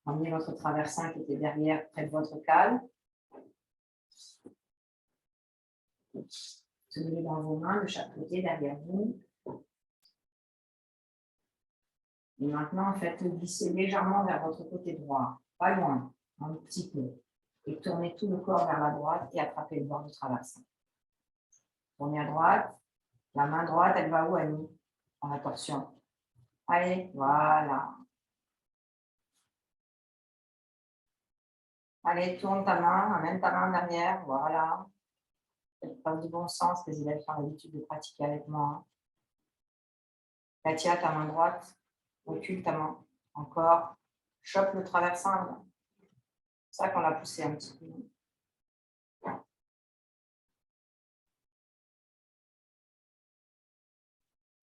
Emmenez votre traversin qui était derrière, près de votre cale. Tenez-le dans vos mains de chaque côté, derrière vous. Et maintenant, faites-le glisser légèrement vers votre côté droit, pas loin, un petit peu. Et tournez tout le corps vers la droite et attrapez le bord du traversin. Tournez à droite. La main droite, elle va où, Annie? En la torsion. Allez, voilà. Allez, tourne ta main, amène ta main en arrière, voilà. Faites preuve du bon sens, les élèves qui ont l'habitude de pratiquer avec moi. Katia, ta main droite, recule ta main. Encore. Chope le traversin. C'est ça qu'on l'a poussé un petit peu.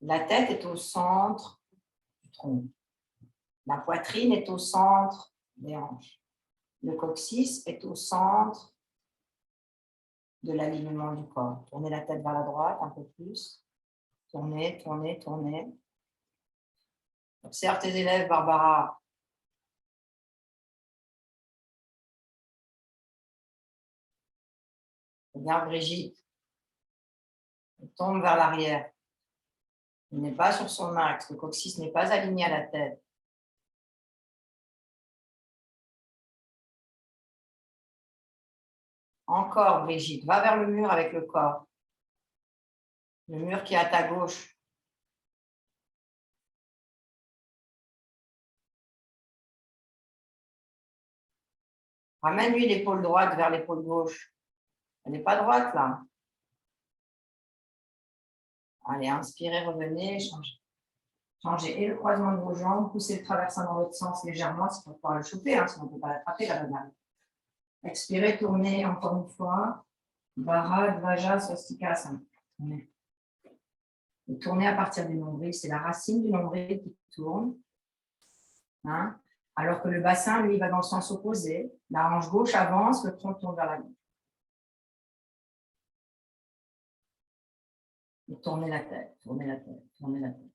La tête est au centre du tronc. La poitrine est au centre des hanches. Le coccyx est au centre de l'alignement du corps. Tournez la tête vers la droite un peu plus. Tournez, tournez, tournez. Observe tes élèves, Barbara. Regarde Brigitte. Elle tombe vers l'arrière. Il n'est pas sur son axe. Le coccyx n'est pas aligné à la tête. Encore, Brigitte. Va vers le mur avec le corps. Le mur qui est à ta gauche. Ramène-lui l'épaule droite vers l'épaule gauche. Elle n'est pas droite, là. Allez, inspirez, revenez, changez. Changez et le croisement de vos jambes, poussez le traversin dans l'autre sens légèrement, c'est pour pouvoir le choper, sinon on ne peut pas l'attraper, la banane. Expirez, tournez encore une fois. Vara, Dvaja, Swastikasana. Et tournez à partir du nombril, c'est la racine du nombril qui tourne. Alors que le bassin, lui, va dans le sens opposé. La hanche gauche avance, le tronc tourne vers la gauche. Et tournez la tête, tournez la tête, tournez la tête.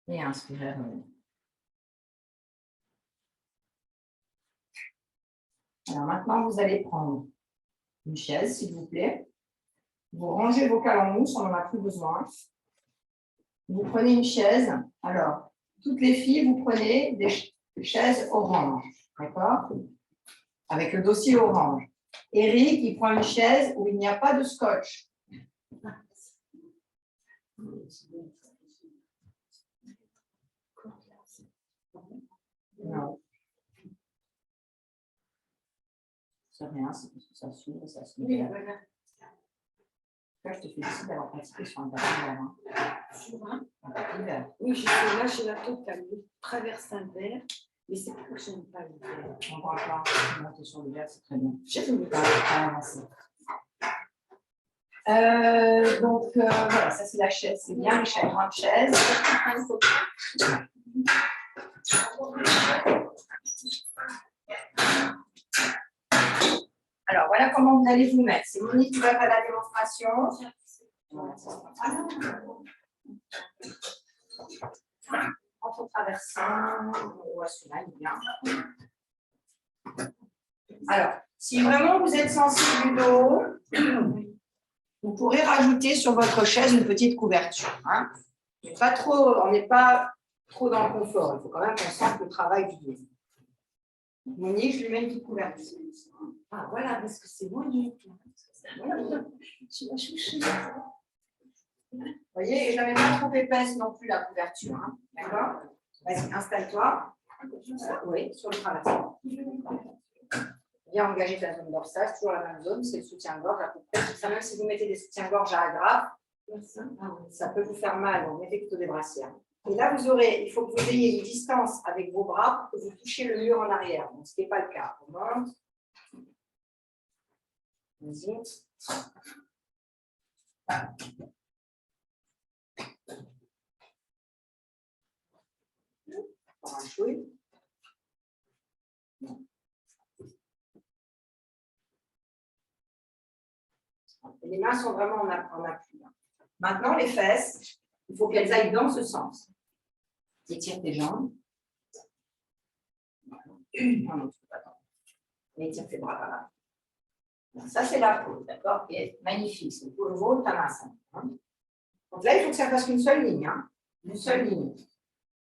Et inspirez, revenez. Alors maintenant, vous allez prendre une chaise, s'il vous plaît. Vous rangez vos cales en mousse, on n'en a plus besoin. Vous prenez une chaise. Alors, toutes les filles, vous prenez des chaises orange, d'accord? Avec le dossier orange. Eric, il prend une chaise où il n'y a pas de scotch. Non. C'est rien, c'est parce que ça s'ouvre, ça s'ouvre. Oui, voilà. Là, je te félicite d'avoir pratiqué sur un tapis vert. Sur un tapis vert. Oui, je suis là chez la totale. Je traverse un verre, mais c'est pour que je n'aime pas le verre. On ne va pas monter sur le verre, c'est très bien. Je ne veux pas avancer. Donc, voilà, ça c'est la chaise, c'est bien, les grandes chaises. Alors, voilà comment vous allez vous mettre. C'est Monique qui va faire la démonstration. Entre traversins, on voit celui-là, il est bien. Alors, si vraiment vous êtes sensible du dos, vous pourrez rajouter sur votre chaise une petite couverture. Pas trop, on n'est pas trop dans le confort. Il faut quand même qu'on sente le travail du dos. Monique, je lui mets une petite couverture. Ah, voilà, parce que c'est Monique. Voilà. Tu vas choucher. Vous voyez, et je n'avais pas trop épaisse non plus la couverture. D'accord? Vas-y, installe-toi. Oui, sur le traversin. Bien engager ta zone dorsale, toujours la même zone, c'est le soutien-gorge à peu près. Ça, même si vous mettez des soutiens-gorge à agrafe, ça peut vous faire mal, donc mettez plutôt des brassières. Et là, il faut que vous ayez une distance avec vos bras pour que vous touchiez le mur en arrière. Donc, ce qui n'est pas le cas. On monte. Vas-y. Un chouille. Les mains sont vraiment en appui. Maintenant, les fesses, il faut qu'elles aillent dans ce sens. Étire tes jambes. Non, tu peux pas. Étire tes bras par là. Ça, c'est la peau, d'accord? Qui est magnifique. C'est le veau, ta masse. Donc là, il faut que ça fasse une seule ligne. Une seule ligne.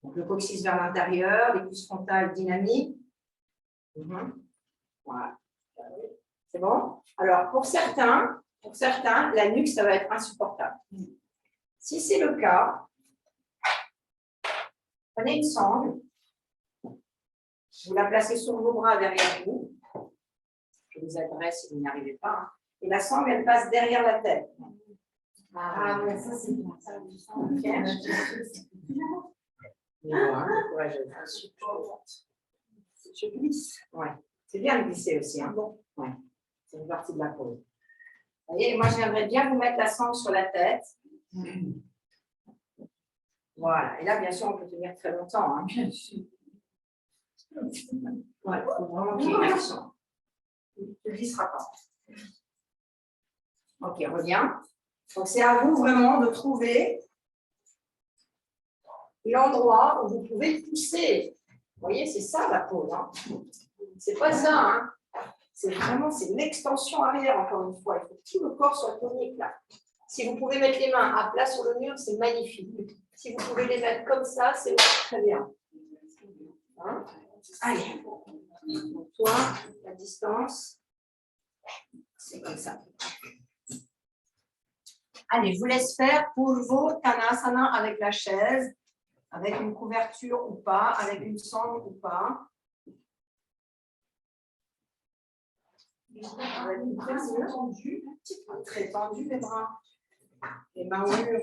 Donc le coccyx vers l'intérieur, les cuisses frontales dynamiques. Voilà. C'est bon? Alors, pour certains, la nuque, ça va être insupportable. Si c'est le cas, prenez une sangle, vous la placez sur vos bras derrière vous. Je vous aiderai si vous n'y arrivez pas. Et la sangle, elle passe derrière la tête. Ah ouais, ça c'est bien. Ça, Ok. Je glisse. Ouais. C'est bien de glisser aussi. Hein. Bon. Ouais. C'est une partie de la pose. Vous voyez, moi, j'aimerais bien vous mettre la sangle sur la tête. Voilà. Et là, bien sûr, on peut tenir très longtemps. Hein. Bien sûr. Ouais, il faut vraiment qu'il y ait une action. Il ne glissera pas. Ok, reviens. Donc, c'est à vous vraiment de trouver l'endroit où vous pouvez pousser. Vous voyez, c'est ça la pose. Hein. C'est pas ça. Hein. C'est vraiment l'extension arrière, encore une fois. Il faut que tout le corps soit tonique là. Si vous pouvez mettre les mains à plat sur le mur, c'est magnifique. Si vous pouvez les mettre comme ça, c'est très bien. Hein? Allez. Donc, toi, la distance, c'est comme ça. Allez, je vous laisse faire Purvo Tanasana avec la chaise, avec une couverture ou pas, avec une sangle ou pas. Très tendu les bras. Les mains au mur.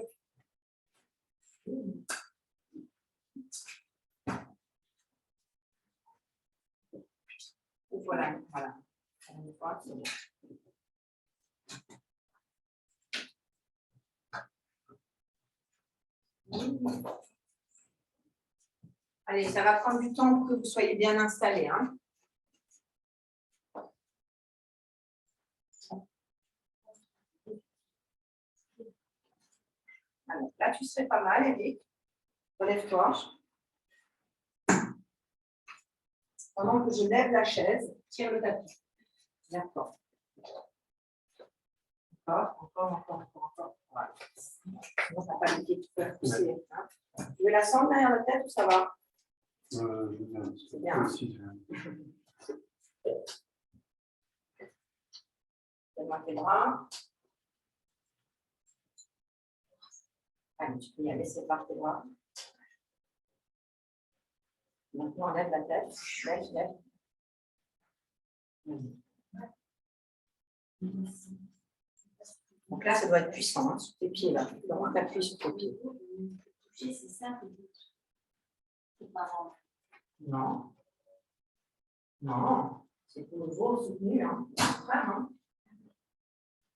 Voilà, voilà. Allez, ça va prendre du temps pour que vous soyez bien installés. Hein. Alors, là, tu serais pas mal, Eric. Relève-toi. Pendant que je lève la chaise, tire le tapis. D'accord. Encore. Voilà. Sinon, ça n'a pas l'idée de faire pousser. Hein. Tu veux la sangle derrière la tête ou ça va? C'est bien. Donne-moi tes bras. Allez, tu peux y aller, sépare tes bras. Maintenant, lève la tête. Lève. Donc là, ça doit être puissant, hein, sur tes pieds. Là. Donc, t'appuies sur tes pieds. c'est ça. Non. Non. C'est pour nouveau soutenu. Hein. Vraiment.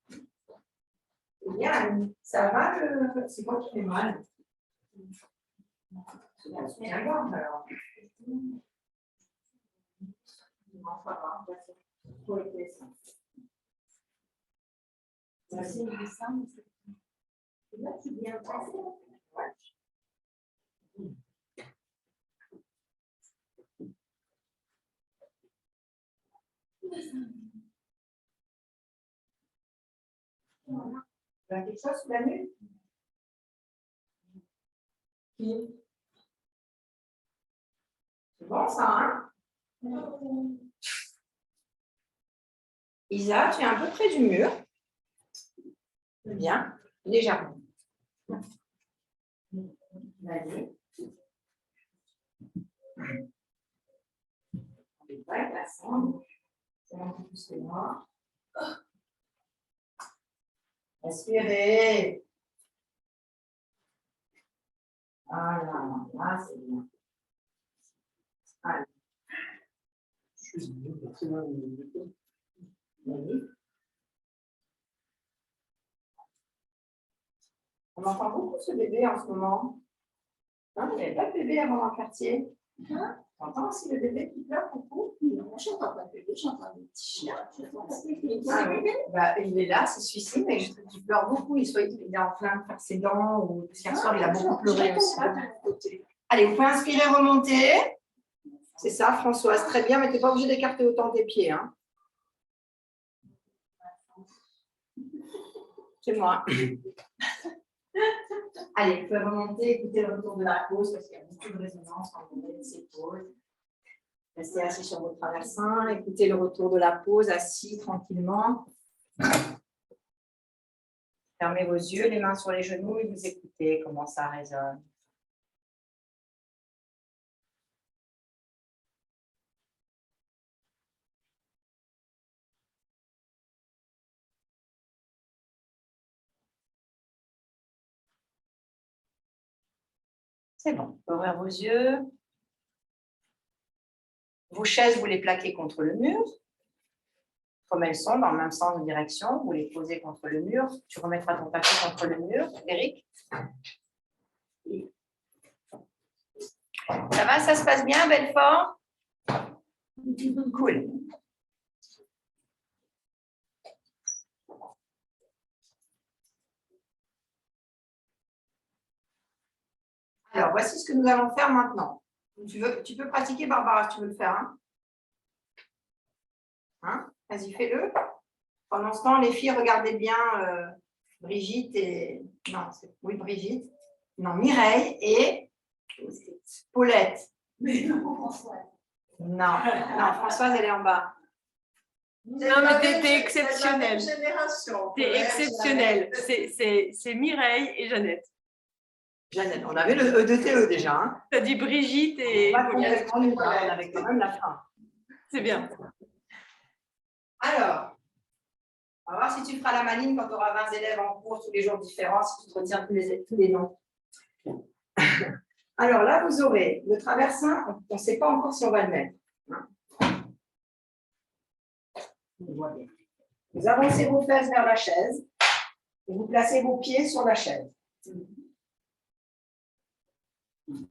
C'est bien. Ça va, c'est moi qui fais mal. C'est bien grave, alors. Non, ça va. Pour les dessins. C'est le dessin, mais c'est là qui vient passer. Ouais. Voilà. Tu as quelque chose sous la nuque? Qui? C'est bon ça, hein? Isa, tu es un peu près du mur. Bien, légèrement. Vas-y. Avec la sangle. C'est un peu plus que moi. Respirez. Voilà, là c'est bien. Allez. Vas-y. On entend beaucoup ce bébé en ce moment. Hein, il n'y avait pas de bébé avant dans le quartier. Hein? Tu entends aussi le bébé qui pleure beaucoup? Non, je n'entends pas de bébé, j'entends des petits chiens. Ah oui, bah, il est là, c'est celui-ci, mais il pleure beaucoup. Il est en train de faire ses dents, ou hier soir, il a beaucoup pleuré aussi. Allez, vous pouvez inspirer, remonter. C'est ça, Françoise, très bien, mais tu n'es pas obligé d'écarter autant tes pieds. Hein. C'est moi. Allez, vous pouvez remonter, écouter le retour de la pause, parce qu'il y a beaucoup de résonance quand vous mettez ces pauses. Restez assis sur votre traversin, écoutez le retour de la pause, assis tranquillement. Fermez vos yeux, les mains sur les genoux et vous écoutez comment ça résonne. C'est bon. Vous pouvez ouvrir vos yeux. Vos chaises, vous les plaquez contre le mur. Comme elles sont, dans le même sens de direction. Vous les posez contre le mur. Tu remettras ton papier contre le mur, Eric. Ça va, ça se passe bien, Belfort? Cool. Alors, voici ce que nous allons faire maintenant. Tu peux pratiquer, Barbara, si tu veux le faire. Vas-y, fais-le. Pendant ce temps, les filles, regardez bien Brigitte et... Non, oui, Brigitte. Non, Mireille et Paulette. Mais non, Françoise. Non, Françoise, elle est en bas. Non, mais t'es exceptionnelle. T'es Ouais, exceptionnelle. C'est Mireille et Jeannette. Jeannette, on avait le E de TE déjà. T'as dit Brigitte et Pas Paulette. complètement nul, on avait quand même la fin. C'est bien. Alors, on va voir si tu feras la maline quand tu auras 20 élèves en cours tous les jours différents, si tu te retiens tous les noms. Alors là, vous aurez le traversin, on ne sait pas encore si on va le mettre. Vous avancez vos fesses vers la chaise et vous placez vos pieds sur la chaise.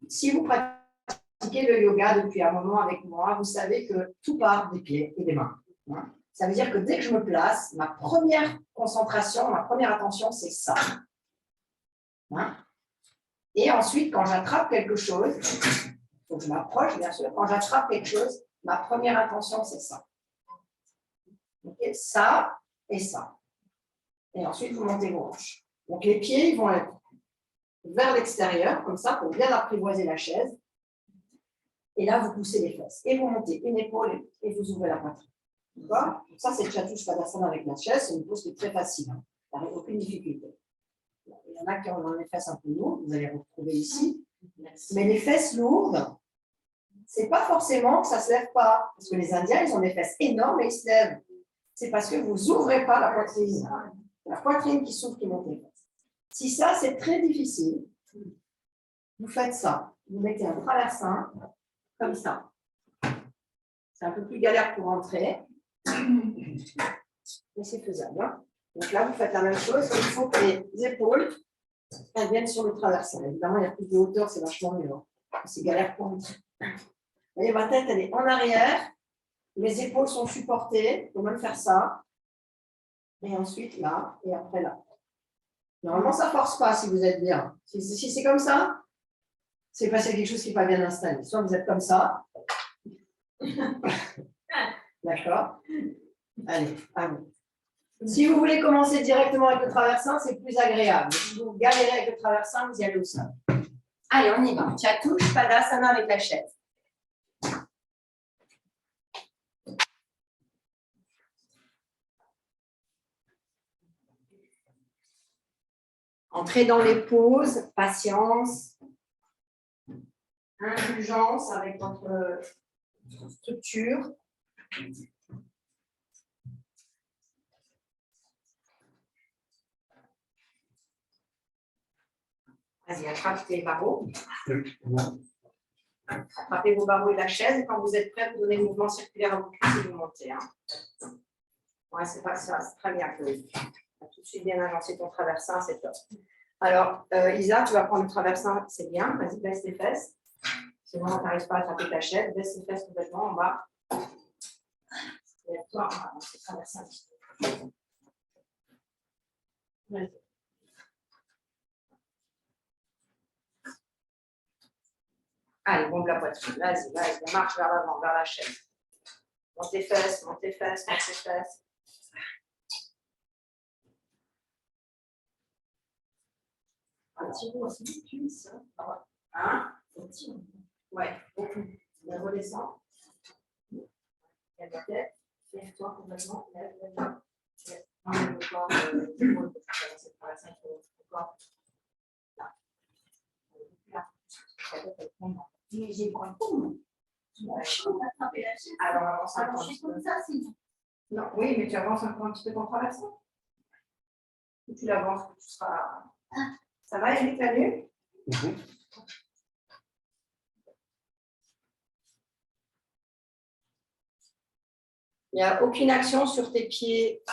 Si vous pratiquez le yoga depuis un moment avec moi, vous savez que tout part des pieds et des mains. Ça veut dire que dès que je me place, ma première concentration, ma première attention, c'est ça. Et ensuite, quand j'attrape quelque chose, il faut que je m'approche, bien sûr. Quand j'attrape quelque chose, ma première attention, c'est ça. Okay, ça et ça. Et ensuite, vous montez vos hanches. Donc, les pieds ils vont être vers l'extérieur, comme ça, pour bien apprivoiser la chaise. Et là, vous poussez les fesses. Et vous montez une épaule et vous ouvrez la poitrine. D'accord? Ça, c'est le Chaturshpadasana avec la chaise. C'est une pose qui est très facile. Il n'y a aucune difficulté. Il y en a qui ont les fesses un peu lourdes. Vous allez les retrouver ici. Mais les fesses lourdes, ce n'est pas forcément que ça ne se lève pas. Parce que les Indiens, ils ont des fesses énormes et ils se lèvent. C'est parce que vous n'ouvrez pas la poitrine. La poitrine qui s'ouvre, qui monte les fesses. Si ça, c'est très difficile, vous faites ça. Vous mettez un traversin comme ça. C'est un peu plus galère pour rentrer. Mais c'est faisable. Donc là, vous faites la même chose. Il faut que les épaules elles viennent sur le traversin. Évidemment, il y a plus de hauteur, c'est vachement mieux. C'est galère pour rentrer. Vous voyez, ma tête, elle est en arrière. Les épaules sont supportées. Il faut même faire ça. Et ensuite, là. Et après, là. Normalement, ça ne force pas si vous êtes bien. Si c'est comme ça, c'est parce qu'il y a quelque chose qui n'est pas bien installé. Soit vous êtes comme ça. D'accord? Allez, à vous. Si vous voulez commencer directement avec le traversin, c'est plus agréable. Si vous galérez avec le traversin, vous y allez au sol. Allez, on y va. Chaturshpadasana avec la chaise. Entrez dans les pauses, patience, indulgence avec votre structure. Vas-y, attrapez les barreaux. Attrapez vos barreaux et la chaise. Et quand vous êtes prêts, vous donnez le mouvement circulaire à vos cuisses et vous montez. Ouais, c'est pas ça, c'est très bien. Tu as tout de suite bien agencé ton traversin, c'est top. Alors, Isa, tu vas prendre le traversin, c'est bien. Vas-y, baisse tes fesses. Sinon, on n'arrive pas à attraper ta chaise. Baisse tes fesses complètement en bas. Et toi, on va avancer le traversin. Vas-y. Allez, bombe la poitrine. Vas-y, on marche vers l'avant, vers la chaise. Monte tes fesses, monte tes fesses, monte tes fesses. Tirez aussi les cuisses. Hein? Ouais, beaucoup. On redescend. Lève la tête. Lève-toi complètement. Lève. Enlève le corps. C'est par la cinq le corps. Là. Mais j'ai pas tout. Alors, avance un peu. Non, oui, mais tu avances un petit peu ton traversin. Tu l'avances, tu seras. Ça va, Eric, la nuit? Il n'y a aucune action sur tes pieds,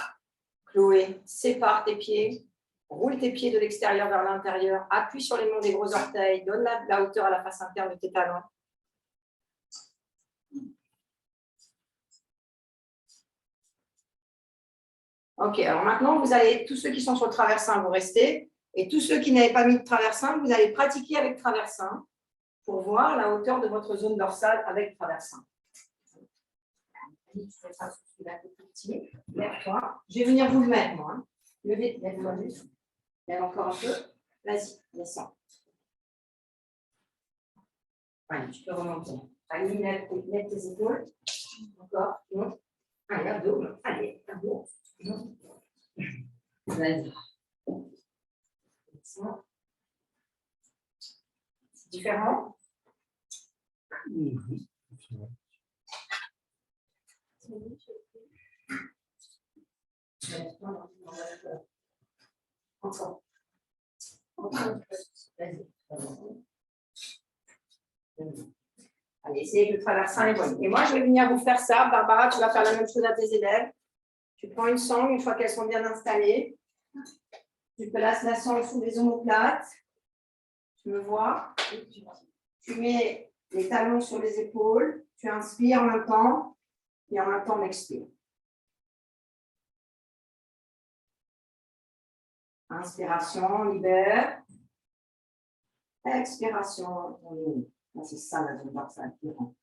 Chloé. Sépare tes pieds. Roule tes pieds de l'extérieur vers l'intérieur. Appuie sur les monts des gros orteils. Donne la hauteur à la face interne de tes talons. Ok, alors maintenant, vous allez, tous ceux qui sont sur le traversin, vous restez. Et tous ceux qui n'avaient pas mis de traversin, vous allez pratiquer avec traversin pour voir la hauteur de votre zone dorsale avec traversin. Lève-toi. Je vais venir vous le mettre, moi. Hein. Lève-toi juste. Lève encore un peu. Vas-y, descends. Allez, tu peux remonter. Allez, lève tes épaules. Encore. Non. Allez, abdos. Allez, abdos. Vas-y. C'est différent? Oui. Encore. Vas-y. Allez, essayez de traverser les voies. Et moi, je vais venir vous faire ça. Barbara, tu vas faire la même chose à tes élèves. Tu prends une sangle une fois qu'elles sont bien installées. Tu places la sangle sous les omoplates. Tu me vois? Tu mets les talons sur les épaules. Tu inspires en même temps. Et en même temps, on expire. Inspiration, libère. Expiration, on ouvre. C'est ça la zone dorsale qui rentre.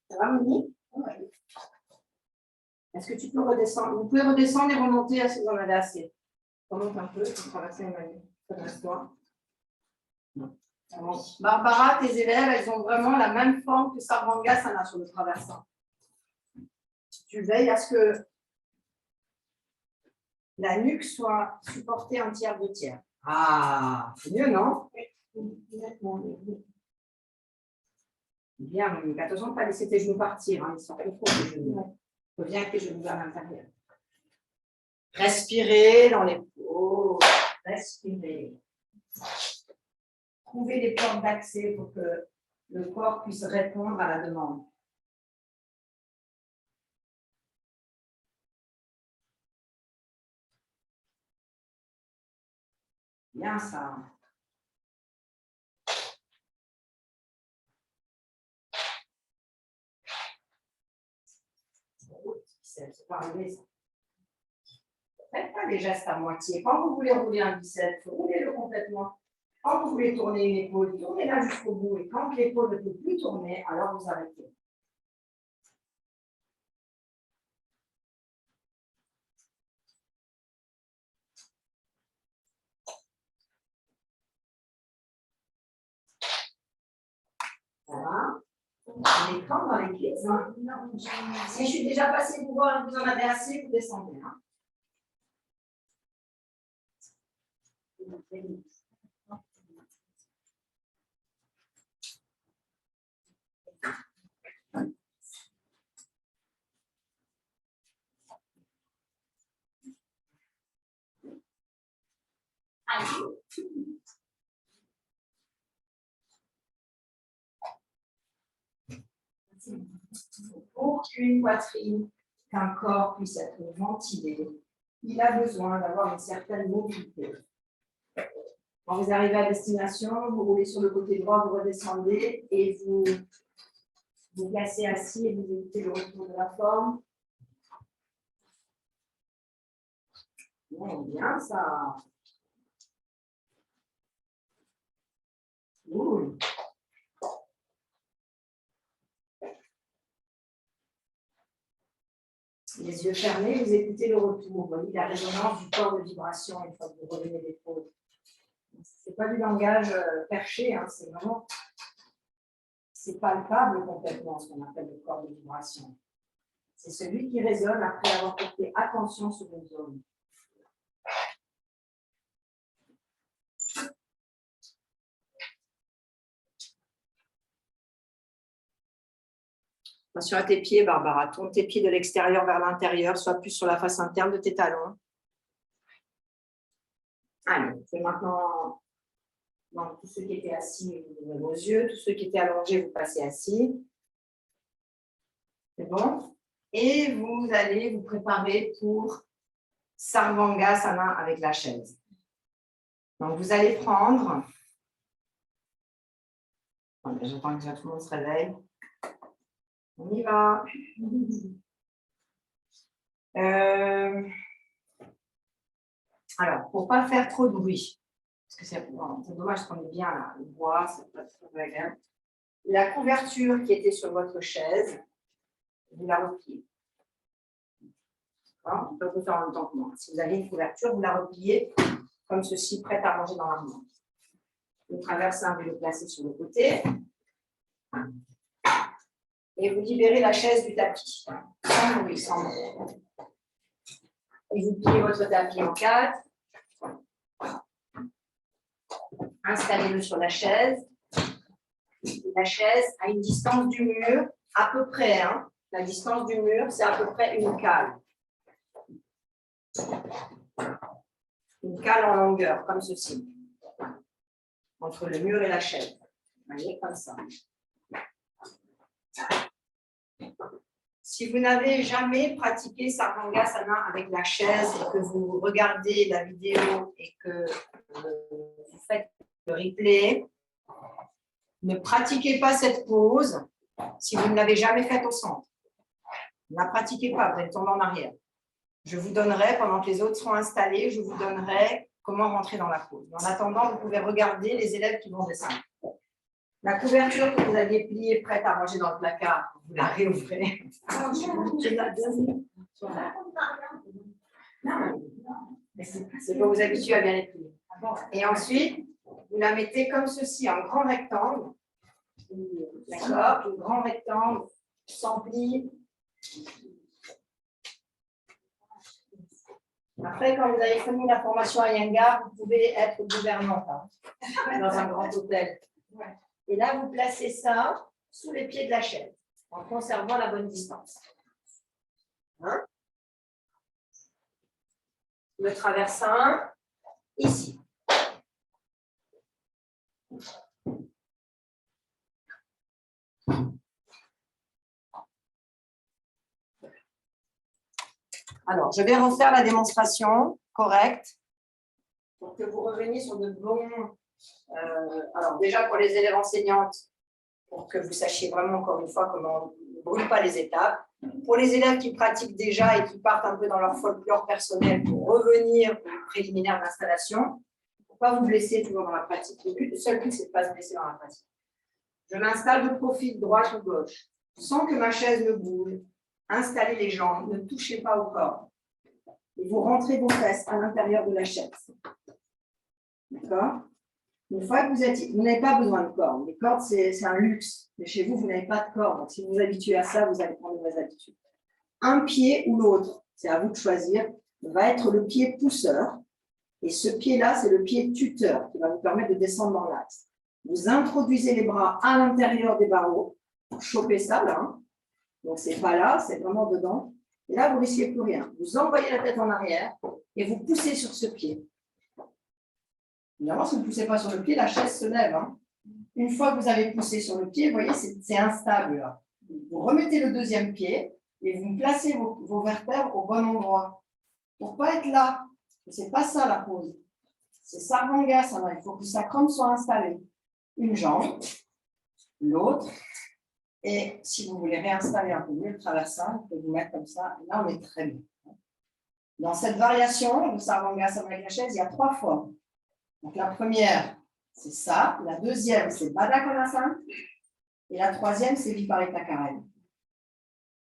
Ça va, Monique? Oui. Est-ce que tu peux redescendre? Vous pouvez redescendre et remonter si vous en avez assez. Remonte un peu, pour traverser Emmanuel. Redresse-toi. Barbara, tes élèves, elles ont vraiment la même forme que Sarvangasana sur le traversant. Tu veilles à ce que la nuque soit supportée un tiers, 2 tiers. Ah, c'est mieux, non? Bien, Monique. Attention de ne pas laisser tes genoux partir. Hein. Ils sont trop forts, les genoux. Reviens avec tes genoux à l'intérieur. Respirez dans les peaux. Respirez. Trouvez les portes d'accès pour que le corps puisse répondre à la demande. Bien ça. C'est pas arrivé ça. Faites pas des gestes à moitié. Quand vous voulez rouler un biceps, roulez-le complètement. Quand vous voulez tourner une épaule, tournez-la jusqu'au bout. Et quand l'épaule ne peut plus tourner, alors vous arrêtez. Voilà. On est quand dans les pieds, ça? Si je suis déjà passée vous voir et que vous en avez assez, vous descendez. Hein. Pour qu'une poitrine, qu'un corps puisse être ventilé, il a besoin d'avoir une certaine mobilité. Quand vous arrivez à destination, vous roulez sur le côté droit, vous redescendez et vous vous placez assis et vous évitez le retour de la forme. Bien ça. Cool. Les yeux fermés, vous écoutez le retour. Vous voyez la résonance du corps de vibration une fois que vous revenez l'épaule. Ce n'est pas du langage perché, hein, c'est vraiment, c'est palpable complètement ce qu'on appelle le corps de vibration. C'est celui qui résonne après avoir porté attention sur une zone. Attention à tes pieds, Barbara. Tourne tes pieds de l'extérieur vers l'intérieur, soit plus sur la face interne de tes talons. Allez, c'est maintenant Donc, tous ceux qui étaient assis, vous ouvrez vos yeux. Tous ceux qui étaient allongés, vous passez assis. C'est bon? Et vous allez vous préparer pour Sarvangasana avec la chaise. Donc, vous allez prendre... J'attends que tout le monde se réveille. On y va. Alors, pour ne pas faire trop de bruit, parce que c'est dommage qu'on est bien là, le bois, c'est pas trop agréable. La couverture qui était sur votre chaise, vous la repliez. On peut faire en même temps que moi. Si vous avez une couverture, vous la repliez comme ceci, prête à ranger dans l'armoire. Le traversin, vous le placez sur le côté. Et vous libérez la chaise du tapis. Sans bruit, sans bruit. Et vous pliez votre tapis en 4. Installez-le sur la chaise. La chaise à une distance du mur, à peu près. Hein. La distance du mur, c'est à peu près une cale. Une cale en longueur, comme ceci. Entre le mur et la chaise. Vous voyez, comme ça. Si vous n'avez jamais pratiqué Sarvangasana avec la chaise et que vous regardez la vidéo et que vous faites le replay, ne pratiquez pas cette pose si vous ne l'avez jamais faite au centre. Ne la pratiquez pas, vous allez tomber en arrière. Je vous donnerai, pendant que les autres seront installés, je vous donnerai comment rentrer dans la pose. En attendant, vous pouvez regarder les élèves qui vont descendre. La couverture que vous aviez pliée, prête à ranger dans le placard, vous la réouvrez. C'est pour vous habituer à bien les plier. Et ensuite, vous la mettez comme ceci, en grand rectangle. D'accord? Un grand rectangle sans pli. Après, quand vous avez fini la formation à Iyengar, vous pouvez être gouvernante dans un grand hôtel. Et là, vous placez ça sous les pieds de la chaise, en conservant la bonne distance. Hein? Le traversin, ici. Alors, je vais refaire la démonstration correcte pour que vous reveniez sur de bons... alors, déjà pour les élèves enseignantes, pour que vous sachiez vraiment encore une fois comment on ne brûle pas les étapes. Pour les élèves qui pratiquent déjà et qui partent un peu dans leur folklore personnel pour revenir au préliminaire d'installation, il ne faut pas vous blesser toujours dans la pratique. Le seul but, c'est de ne pas se blesser dans la pratique. Je m'installe de profil, droite ou gauche, sans que ma chaise ne bouge. Installez les jambes, ne touchez pas au corps. Et vous rentrez vos fesses à l'intérieur de la chaise. D'accord? Une fois que vous n'avez pas besoin de cordes. Les cordes, c'est un luxe. Mais chez vous, vous n'avez pas de cordes. Donc, si vous vous habituez à ça, vous allez prendre de mauvaises habitudes. Un pied ou l'autre, c'est à vous de choisir, va être le pied pousseur. Et ce pied-là, c'est le pied tuteur qui va vous permettre de descendre dans l'axe. Vous introduisez les bras à l'intérieur des barreaux pour choper ça, là. Hein. Donc, ce n'est pas là, c'est vraiment dedans. Et là, vous ne risquez plus rien. Vous envoyez la tête en arrière et vous poussez sur ce pied. Évidemment, si vous ne poussez pas sur le pied, la chaise se lève. Hein. Une fois que vous avez poussé sur le pied, vous voyez, c'est instable. Là. Vous remettez le deuxième pied et vous placez vos vertèbres au bon endroit. Pour ne pas être là. Ce n'est pas ça la pose. C'est Sarvangasana. Il faut que le sacrum soit installé. Une jambe, l'autre. Et si vous voulez réinstaller un peu mieux le traversin, vous pouvez vous mettre comme ça. Et là, on est très bien. Dans cette variation de Sarvangasana avec la chaise, il y a 3 formes. Donc, la première, c'est ça. La deuxième, c'est Baddha Konasana. Et la troisième, c'est Viparita Karayana.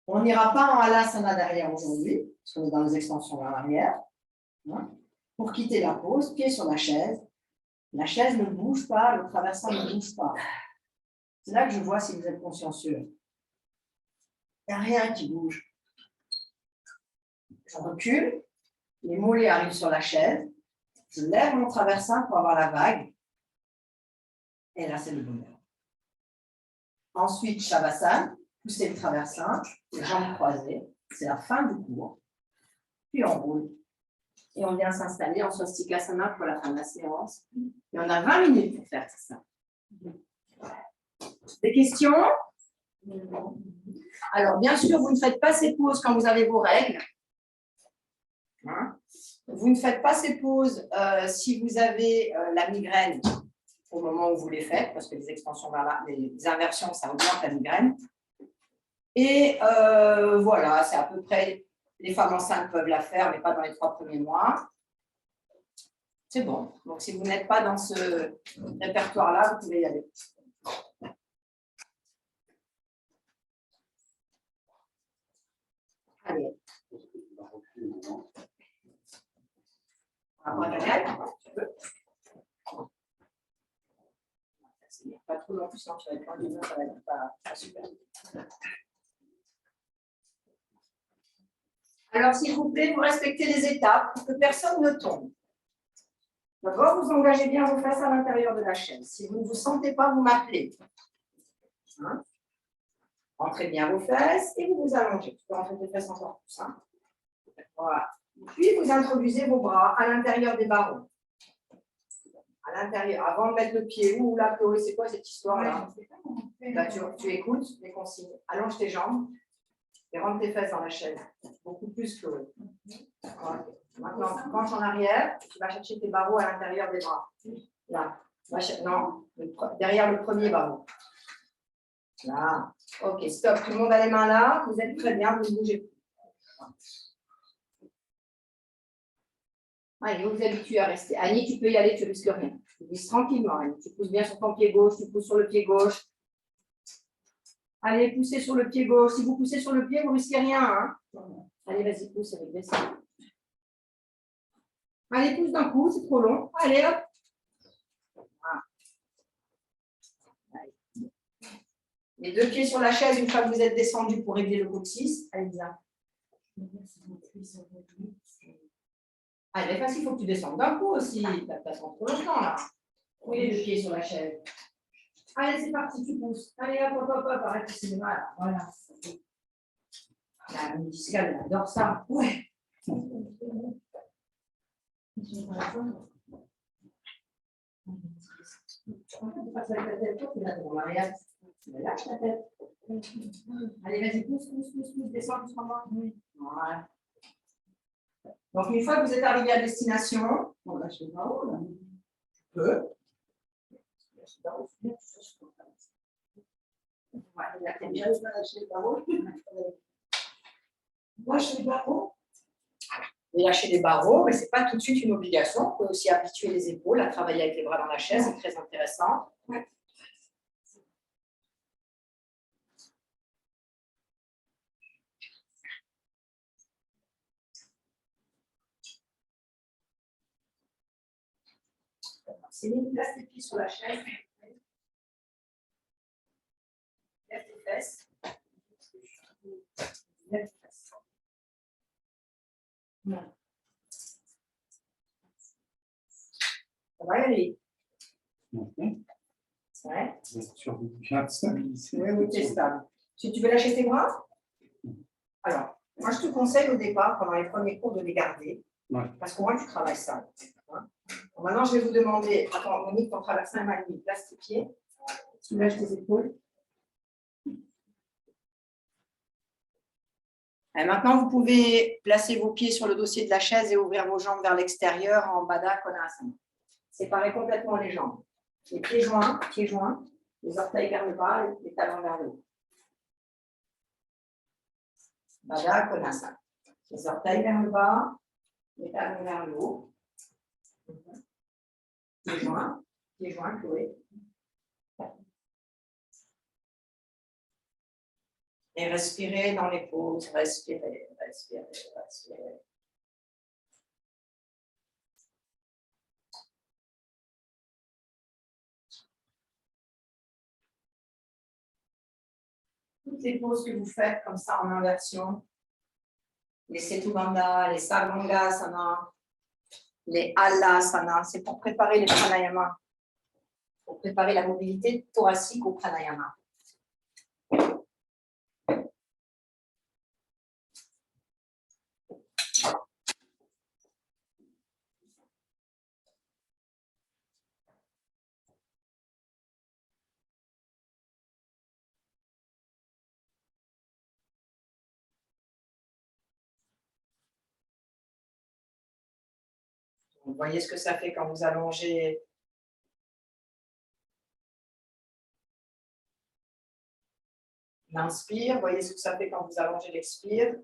On n'ira pas en Halasana derrière aujourd'hui, parce qu'on est dans les extensions vers l'arrière. Hein. Pour quitter la pose, pied sur la chaise ne bouge pas, le traversin ne bouge pas. C'est là que je vois si vous êtes consciencieux. Il n'y a rien qui bouge. Je recule, les mollets arrivent sur la chaise, je lève mon traversin pour avoir la vague, et là c'est le bonheur. Ensuite, Shavasana, poussez le traversin, les jambes croisées, c'est la fin du cours, puis on roule. Et on vient s'installer en swastikasana pour la fin de la séance. Et on a 20 minutes pour faire ça. Des questions? Alors, bien sûr, vous ne faites pas ces pauses quand vous avez vos règles. Hein? Vous ne faites pas ces pauses si vous avez la migraine au moment où vous les faites, parce que les extensions vers les inversions, ça augmente la migraine. Et voilà, c'est à peu près, les femmes enceintes peuvent la faire, mais pas dans les 3 premiers mois. C'est bon. Donc, si vous n'êtes pas dans ce répertoire-là, vous pouvez y aller. Allez. Pas trop long, sinon tu vas être loin du mur, ça va être pas super. Alors, s'il vous plaît, vous respectez les étapes pour que personne ne tombe. D'abord, vous engagez bien vos fesses à l'intérieur de la chaise. Si vous ne vous sentez pas, vous m'appelez. Hein? Rentrez bien vos fesses et vous vous allongez. Tu peux rentrer tes fesses encore plus. Hein? Voilà. Puis, vous introduisez vos bras à l'intérieur des barreaux. À l'intérieur, avant de mettre le pied. Ouh là, Chloé, c'est quoi cette histoire-là? Là, tu écoutes les consignes. Allonge tes jambes et rentre tes fesses dans la chaise. Beaucoup plus, Chloé. Voilà. Maintenant, tu penches en arrière, tu vas chercher tes barreaux à l'intérieur des bras. Là. Non, derrière le premier barreau. Là. Ok, stop. Tout le monde a les mains là. Vous êtes très bien, vous ne bougez plus. Allez, vous vous habituez à rester. Annie, tu peux y aller, tu ne risques rien. Tu glisses tranquillement. Annie. Tu pousses bien sur ton pied gauche, tu pousses sur le pied gauche. Allez, poussez sur le pied gauche. Si vous poussez sur le pied, vous ne risquez rien. Hein. Allez, vas-y, pousse avec des. Allez, pousse d'un coup, c'est trop long. Allez, hop. Voilà. Les 2 pieds sur la chaise, une fois que vous êtes descendu pour régler le coccyx. Allez, bien. Allez, il faut que tu descendes d'un coup aussi. Tu attends trop longtemps là. Oui, les 2 pieds sur la chaise. Allez, c'est parti, tu pousses. Allez, hop, hop, hop, hop, arrête le cinéma là. Voilà. La discale, elle adore ça. Ouais. Lâche ta tête. Allez, vas-y, pousse, descends doucement. Voilà. Donc, une fois que vous êtes arrivé à destination, on lâche les barreaux, là. Peu. Lâche les barreaux. Lâche les barreaux. Et lâcher les barreaux, mais ce n'est pas tout de suite une obligation. On peut aussi habituer les épaules à travailler avec les bras dans la chaise, c'est très intéressant. C'est une place tes pieds sur la chaise. Lève tes fesses. Lève tes fesses. Non. Ça va y aller. Ouais. Bien stabilisé. Oui, tu es stable. Si tu veux lâcher tes bras, alors, moi je te conseille au départ, pendant les premiers cours, de les garder. Ouais. Parce qu'au moins tu travailles ça. Hein. Bon, maintenant, je vais vous demander, attends, Monique, ton traversin ma ligne, place tes pieds. Tu lâches tes épaules. Et maintenant, vous pouvez placer vos pieds sur le dossier de la chaise et ouvrir vos jambes vers l'extérieur en Baddha Konasana. Séparez complètement les jambes. Les pieds joints, les orteils vers le bas, les talons vers le haut. Baddha Konasana. Les orteils vers le bas, les talons vers le haut. Pieds joints, Chloé. Et respirez dans les pauses, respirez. Toutes les pauses que vous faites comme ça en inversion, les Setubandha, les Sarvangasana, les Halasana, c'est pour préparer les pranayamas, pour préparer la mobilité thoracique au pranayama. Vous voyez ce que ça fait quand vous allongez l'inspire, vous voyez ce que ça fait quand vous allongez l'expire.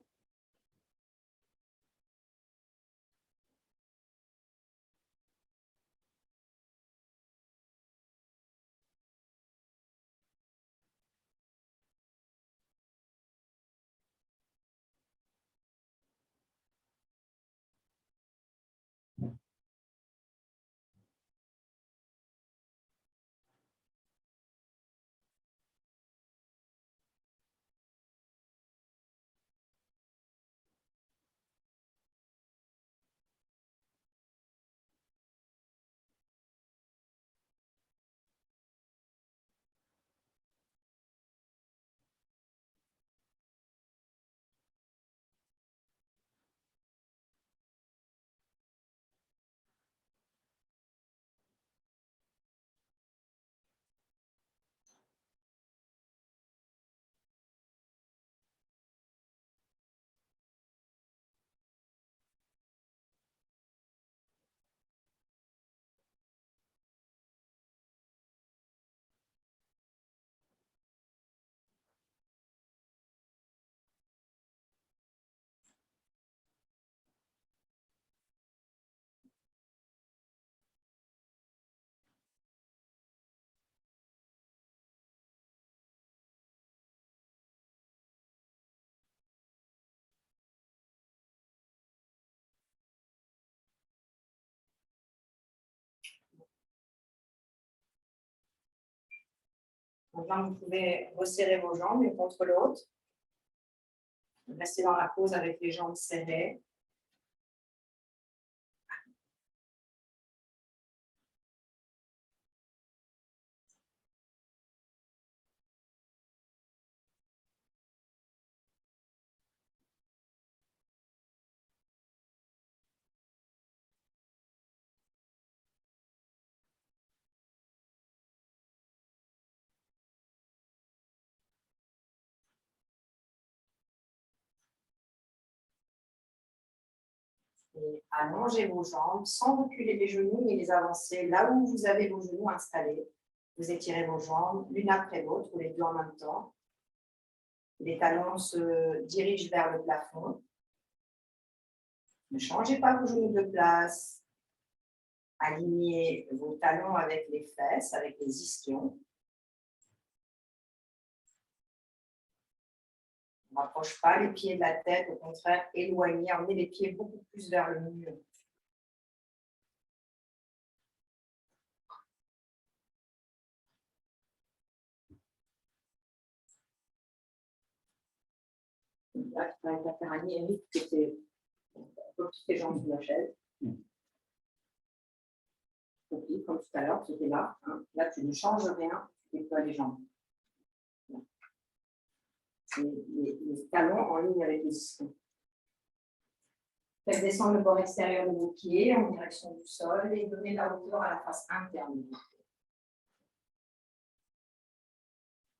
Maintenant, vous pouvez resserrer vos jambes l'une contre l'autre. Restez dans la pose avec les jambes serrées. Et allongez vos jambes sans reculer les genoux ni les avancer. Là où vous avez vos genoux installés, vous étirez vos jambes l'une après l'autre ou les deux en même temps. Les talons se dirigent vers le plafond. Ne changez pas vos genoux de place. Alignez vos talons avec les fesses, avec les ischions. On ne rapproche pas les pieds de la tête, au contraire, éloignez, emmenez les pieds beaucoup plus vers le mur. Là, tu peux avec la ferranie, Eric, que tu tes jambes sur la chaise. Comme tout à l'heure, c'était là. Hein. Là, tu ne changes rien, tu déploies les jambes. Les talons en ligne avec les ischions. Faites descendre le bord extérieur de vos pieds en direction du sol et donnez la hauteur à la face interne de vos pieds.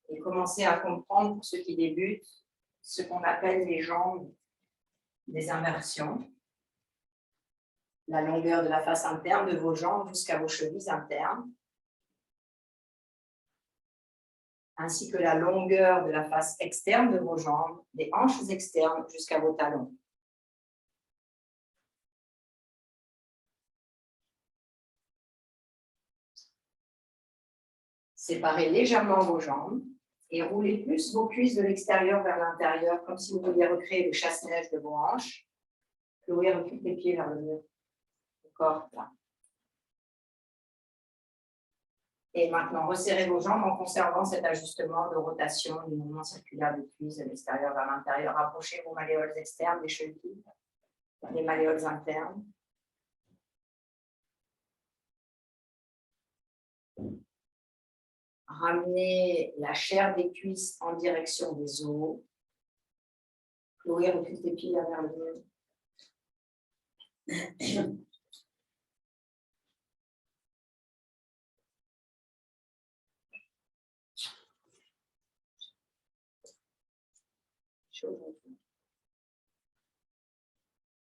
Et commencez à comprendre, pour ceux qui débutent, ce qu'on appelle les jambes des inversions. La longueur de la face interne de vos jambes jusqu'à vos chevilles internes, ainsi que la longueur de la face externe de vos jambes, des hanches externes jusqu'à vos talons. Séparez légèrement vos jambes et roulez plus vos cuisses de l'extérieur vers l'intérieur, comme si vous vouliez recréer le chasse-neige de vos hanches. Chloé recule les pieds vers le mur. Le corps là. Et maintenant, resserrez vos jambes en conservant cet ajustement de rotation du mouvement circulaire des cuisses de l'extérieur vers l'intérieur. Rapprochez vos malléoles externes des chevilles, les malléoles internes. Ramenez la chair des cuisses en direction des os. Chloé, recule tes pieds vers le mur. Chaud.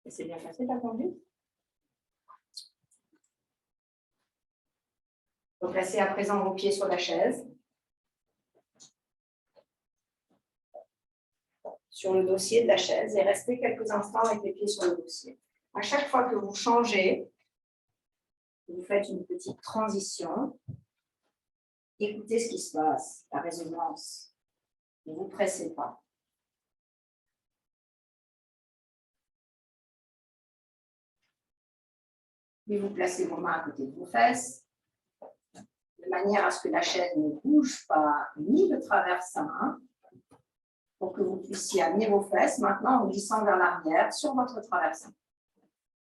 Et c'est bien passé ta conduite? Replacez à présent vos pieds sur la chaise. Sur le dossier de la chaise et restez quelques instants avec les pieds sur le dossier. À chaque fois que vous changez, vous faites une petite transition. Écoutez ce qui se passe, la résonance. Ne vous pressez pas. Puis vous placez vos mains à côté de vos fesses, de manière à ce que la chaise ne bouge pas ni de traversin, pour que vous puissiez amener vos fesses maintenant en glissant vers l'arrière sur votre traversin.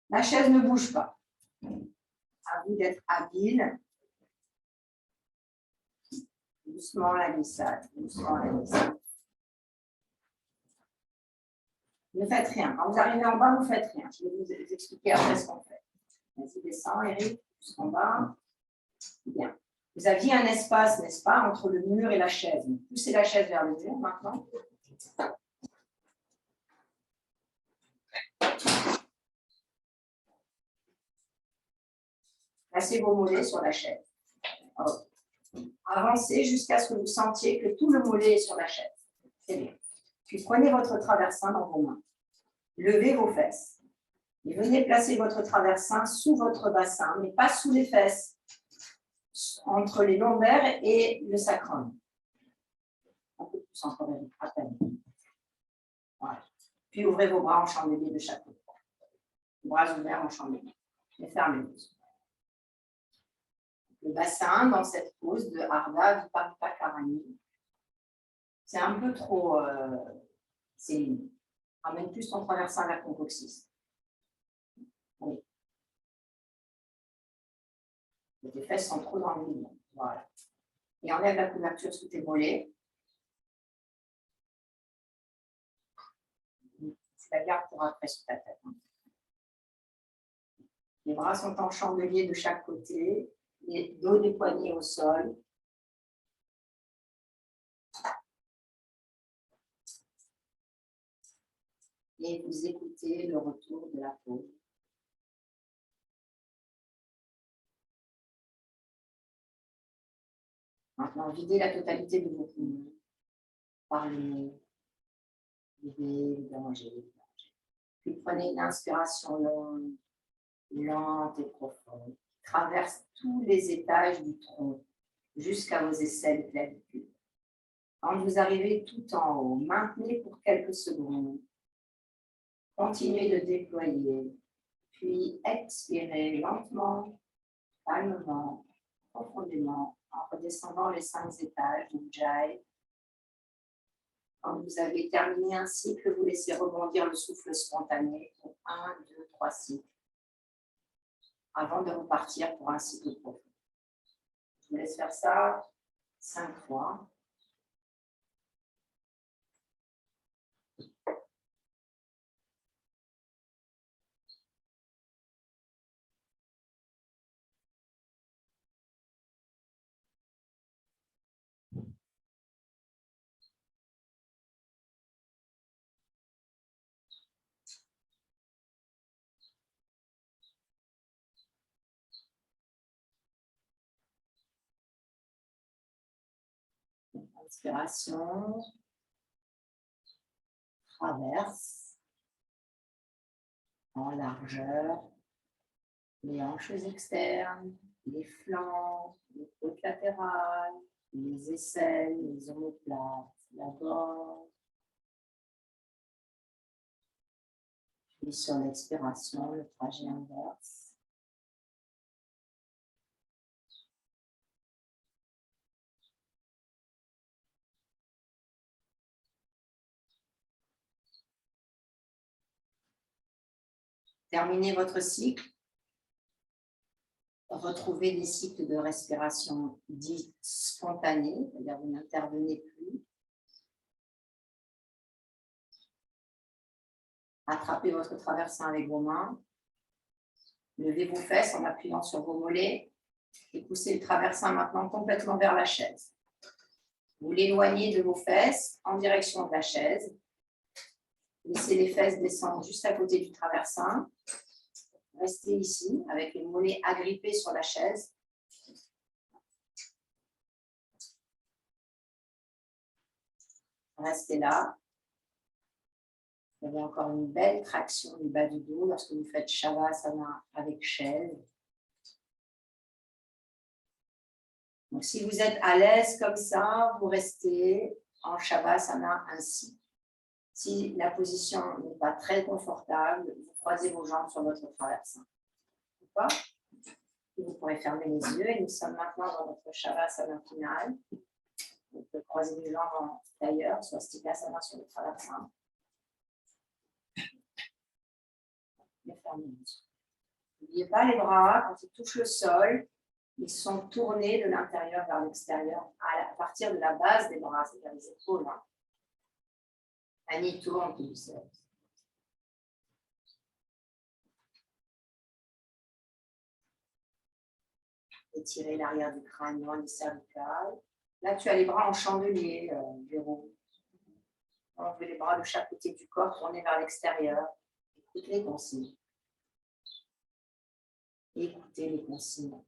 La chaise ne bouge pas. À vous d'être habile. Doucement la glissade, doucement la glissade. Ne faites rien. Quand vous arrivez en bas, vous ne faites rien. Je vais vous expliquer après ce qu'on fait. Vas-y, descends, Eric, jusqu'en bas. Bien. Vous aviez un espace, n'est-ce pas, entre le mur et la chaise. Poussez la chaise vers le mur maintenant. Placez vos mollets sur la chaise. Avancez jusqu'à ce que vous sentiez que tout le mollet est sur la chaise. C'est bien. Puis prenez votre traversin dans vos mains. Levez vos fesses. Et venez placer votre traversin sous votre bassin, mais pas sous les fesses, entre les lombaires et le sacrum. Un peu plus encore, à peine. Voilà. Puis ouvrez vos bras en chandelier de chaque côté. Bras ouverts en chandelier. Et fermez-les. Le bassin, dans cette pose de Ardha Viparita-Karani, c'est un peu trop séline. Ramène plus ton traversin vers ton coccyx. Oui. Tes fesses sont trop dans le milieu. Voilà. Et enlève la couverture sous tes mollets. Tu la gardes pour après sur ta tête. Les bras sont en chandelier de chaque côté. Les dos des poignets au sol. Et vous écoutez le retour de la pause. Maintenant, videz la totalité de vos poumons. Parlez, videz, vidangez. Puis prenez une inspiration longue, lente et profonde. Traverse tous les étages du tronc jusqu'à vos aisselles clavicules. Quand vous arrivez tout en haut, maintenez pour quelques secondes. Continuez de déployer, puis expirez lentement, calmement, profondément, en redescendant les 5 étages du Ujjayi. Quand vous avez terminé un cycle, vous laissez rebondir le souffle spontané pour 1, 2, 3 cycles, avant de repartir pour un cycle profond. Je vous laisse faire ça 5 fois. Inspiration, traverse en largeur, les hanches externes, les flancs, les côtes latérales, les aisselles, les omoplates, la gorge. Puis sur l'expiration, le trajet inverse. Terminez votre cycle. Retrouvez des cycles de respiration dits spontanés, c'est-à-dire vous n'intervenez plus. Attrapez votre traversin avec vos mains. Levez vos fesses en appuyant sur vos mollets et poussez le traversin maintenant complètement vers la chaise. Vous l'éloignez de vos fesses en direction de la chaise. Laissez les fesses descendre juste à côté du traversin. Restez ici avec les mollets agrippés sur la chaise. Restez là. Vous avez encore une belle traction du bas du dos lorsque vous faites Shavasana avec chaise. Donc, si vous êtes à l'aise comme ça, vous restez en Shavasana ainsi. Si la position n'est pas très confortable, vous croisez vos jambes sur votre traversin. D'accord ? Vous pourrez fermer les yeux et nous sommes maintenant dans notre Shavasana final. Vous pouvez croiser les jambes en tailleur, Swastikasana sur le traversin. N'oubliez pas les bras, quand ils touchent le sol, ils sont tournés de l'intérieur vers l'extérieur à partir de la base des bras, c'est-à-dire les épaules. Annie tourne tout seul. Étirez l'arrière du crâne, loin du cervical. Là, tu as les bras en chandelier, Véro. On veut les bras de chaque côté du corps tournés vers l'extérieur. Écoutez les consignes. Écoutez les consignes.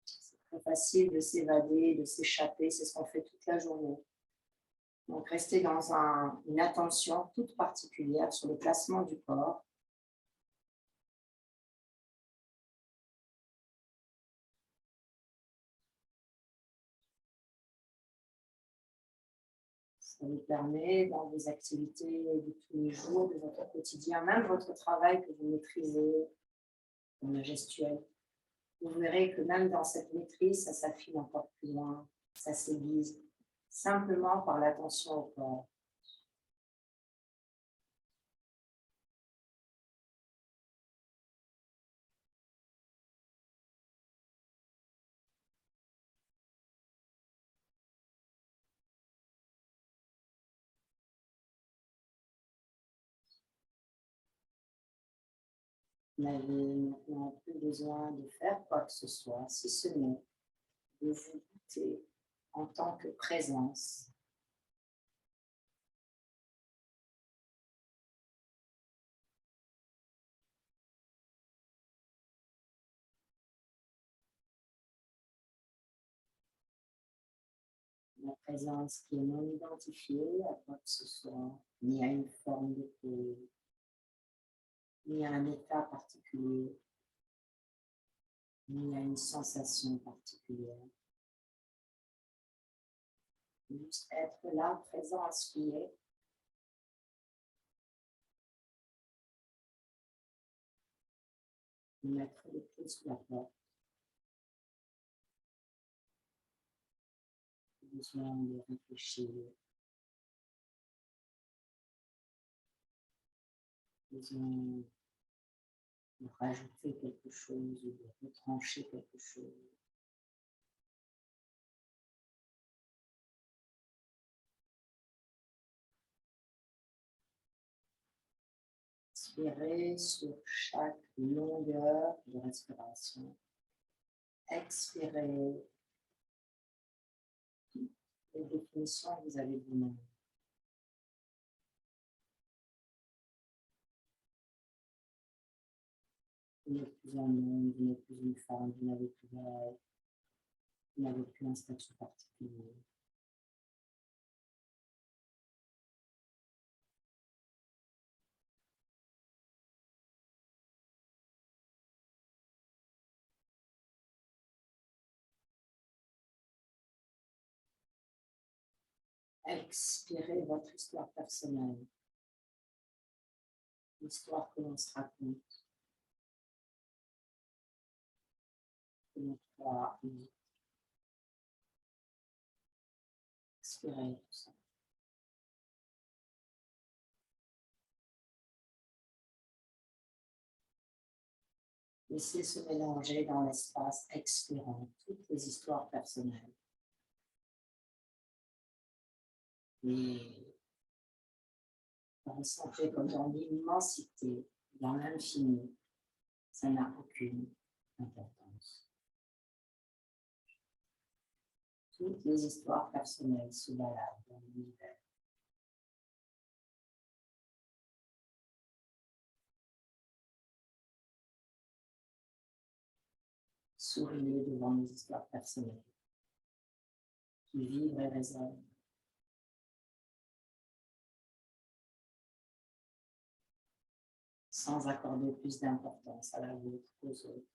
C'est très facile de s'évader, de s'échapper, c'est ce qu'on fait toute la journée. Donc, restez dans une attention toute particulière sur le placement du corps. Ça vous permet, dans vos activités de tous les jours, de votre quotidien, même votre travail que vous maîtrisez, dans la gestuelle, vous verrez que même dans cette maîtrise, ça s'affine encore plus loin, ça s'aiguise, simplement par l'attention au corps. Vous n'avez maintenant plus besoin de faire quoi que ce soit, si ce n'est de vous goûter en tant que présence. La présence qui est non identifiée à quoi que ce soit, ni à une forme de peau, ni à un état particulier, ni à une sensation particulière. Juste être là, présent à ce qui est. Mettre les pieds sous la porte. Besoin de réfléchir. Besoin de rajouter quelque chose, de retrancher quelque chose. Inspirez sur chaque longueur de respiration. Expirez les définitions que vous avez vous-même. Vous n'êtes plus un homme, vous n'êtes plus une femme, vous n'avez plus d'âge, vous n'avez plus un statut particulier. Expirez votre histoire personnelle, l'histoire que l'on se raconte, que l'on croit unique. Expirez tout ça. Laissez se mélanger dans l'espace expirant toutes les histoires personnelles. Et ressentez comme dans l'immensité, dans l'infini, ça n'a aucune importance. Toutes les histoires personnelles se baladent dans l'univers. Souriez devant nos histoires personnelles qui vivent et résonnent. Sans accorder plus d'importance à la vôtre qu'aux autres.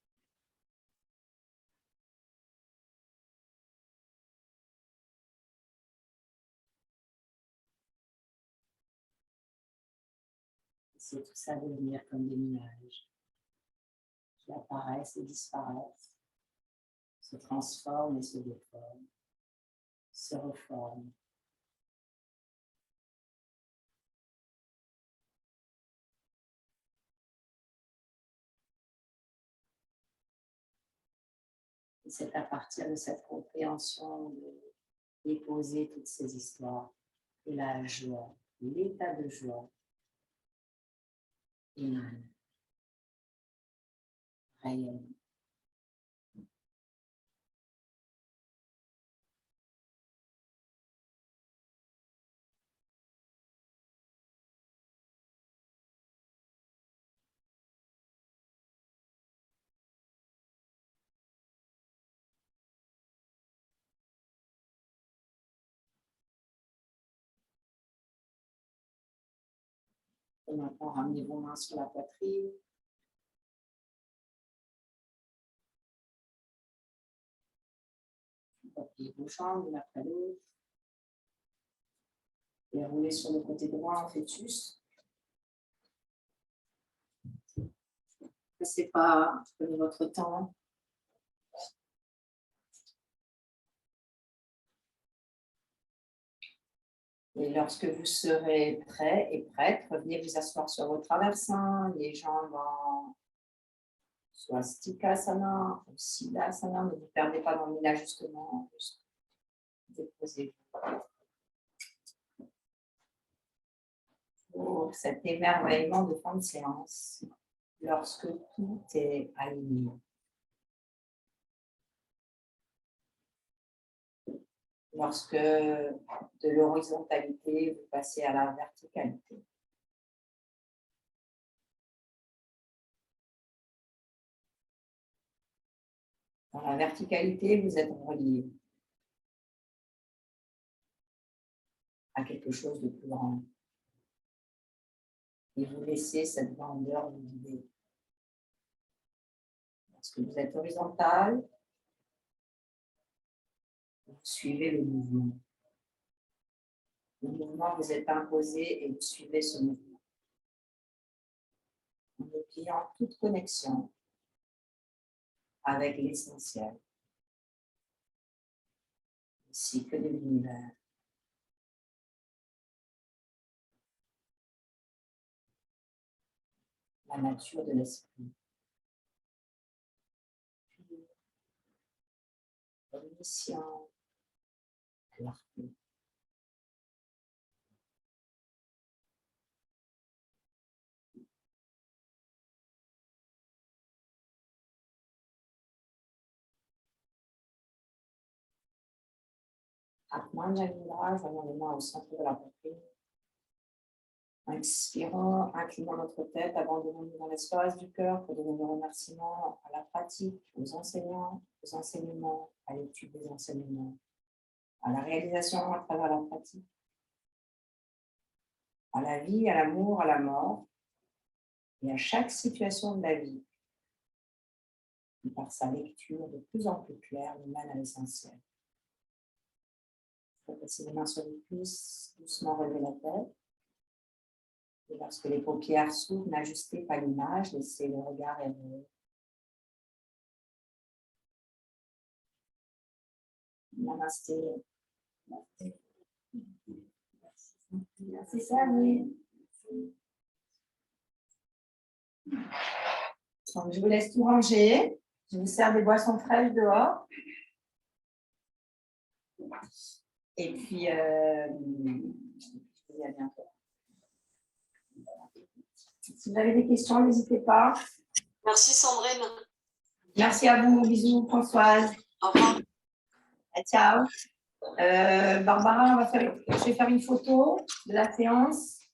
C'est tout ça devenir comme des nuages qui apparaissent et disparaissent, se transforment et se déforment, se reforment. Et c'est à partir de cette compréhension de déposer toutes ces histoires que la joie, l'état de joie émane, rayonne. Et maintenant, ramenez vos mains sur la poitrine. Pliez vos jambes l'une après l'autre. Et roulez sur le côté droit en fœtus. Ne pressez pas, prenez votre temps. Et lorsque vous serez prêt et prête, revenez vous asseoir sur vos traversins, les jambes en Swastikasana ou Siddhasana. Ne vous perdez pas dans l'ajustement. Déposez-vous. Pour cet émerveillement de fin de séance, lorsque tout est aligné. Lorsque de l'horizontalité, vous passez à la verticalité. Dans la verticalité, vous êtes relié à quelque chose de plus grand. Et vous laissez cette grandeur vous guider. Lorsque vous êtes horizontal, vous suivez le mouvement. Le mouvement vous est imposé et vous suivez ce mouvement. En oubliant toute connexion avec l'essentiel, le cycle de l'univers. La nature de l'esprit. Omniscient, clarté. Atmanja Nidra, joignons les mains au centre de la poitrine. Inspirons, inclinons notre tête, abandonnons-nous dans l'espace du cœur pour donner nos remerciements à la pratique, aux enseignants, aux enseignements, à l'étude des enseignements, à la réalisation à travers la pratique, à la vie, à l'amour, à la mort, et à chaque situation de la vie, qui par sa lecture de plus en plus claire nous mène à l'essentiel. Passez les mains sur les cuisses, doucement relever la tête. Et lorsque les paupières s'ouvrent, n'ajustez pas l'image, laissez le regard évoluer. Namasté. C'est ça, oui. Donc, je vous laisse tout ranger. Je vous sers des boissons fraîches dehors. Et puis, je vous dis à bientôt. Si vous avez des questions, n'hésitez pas. Merci Sandrine. Merci à vous. Bisous, Françoise. Au revoir. Ciao. Barbara, je vais faire une photo de la séance.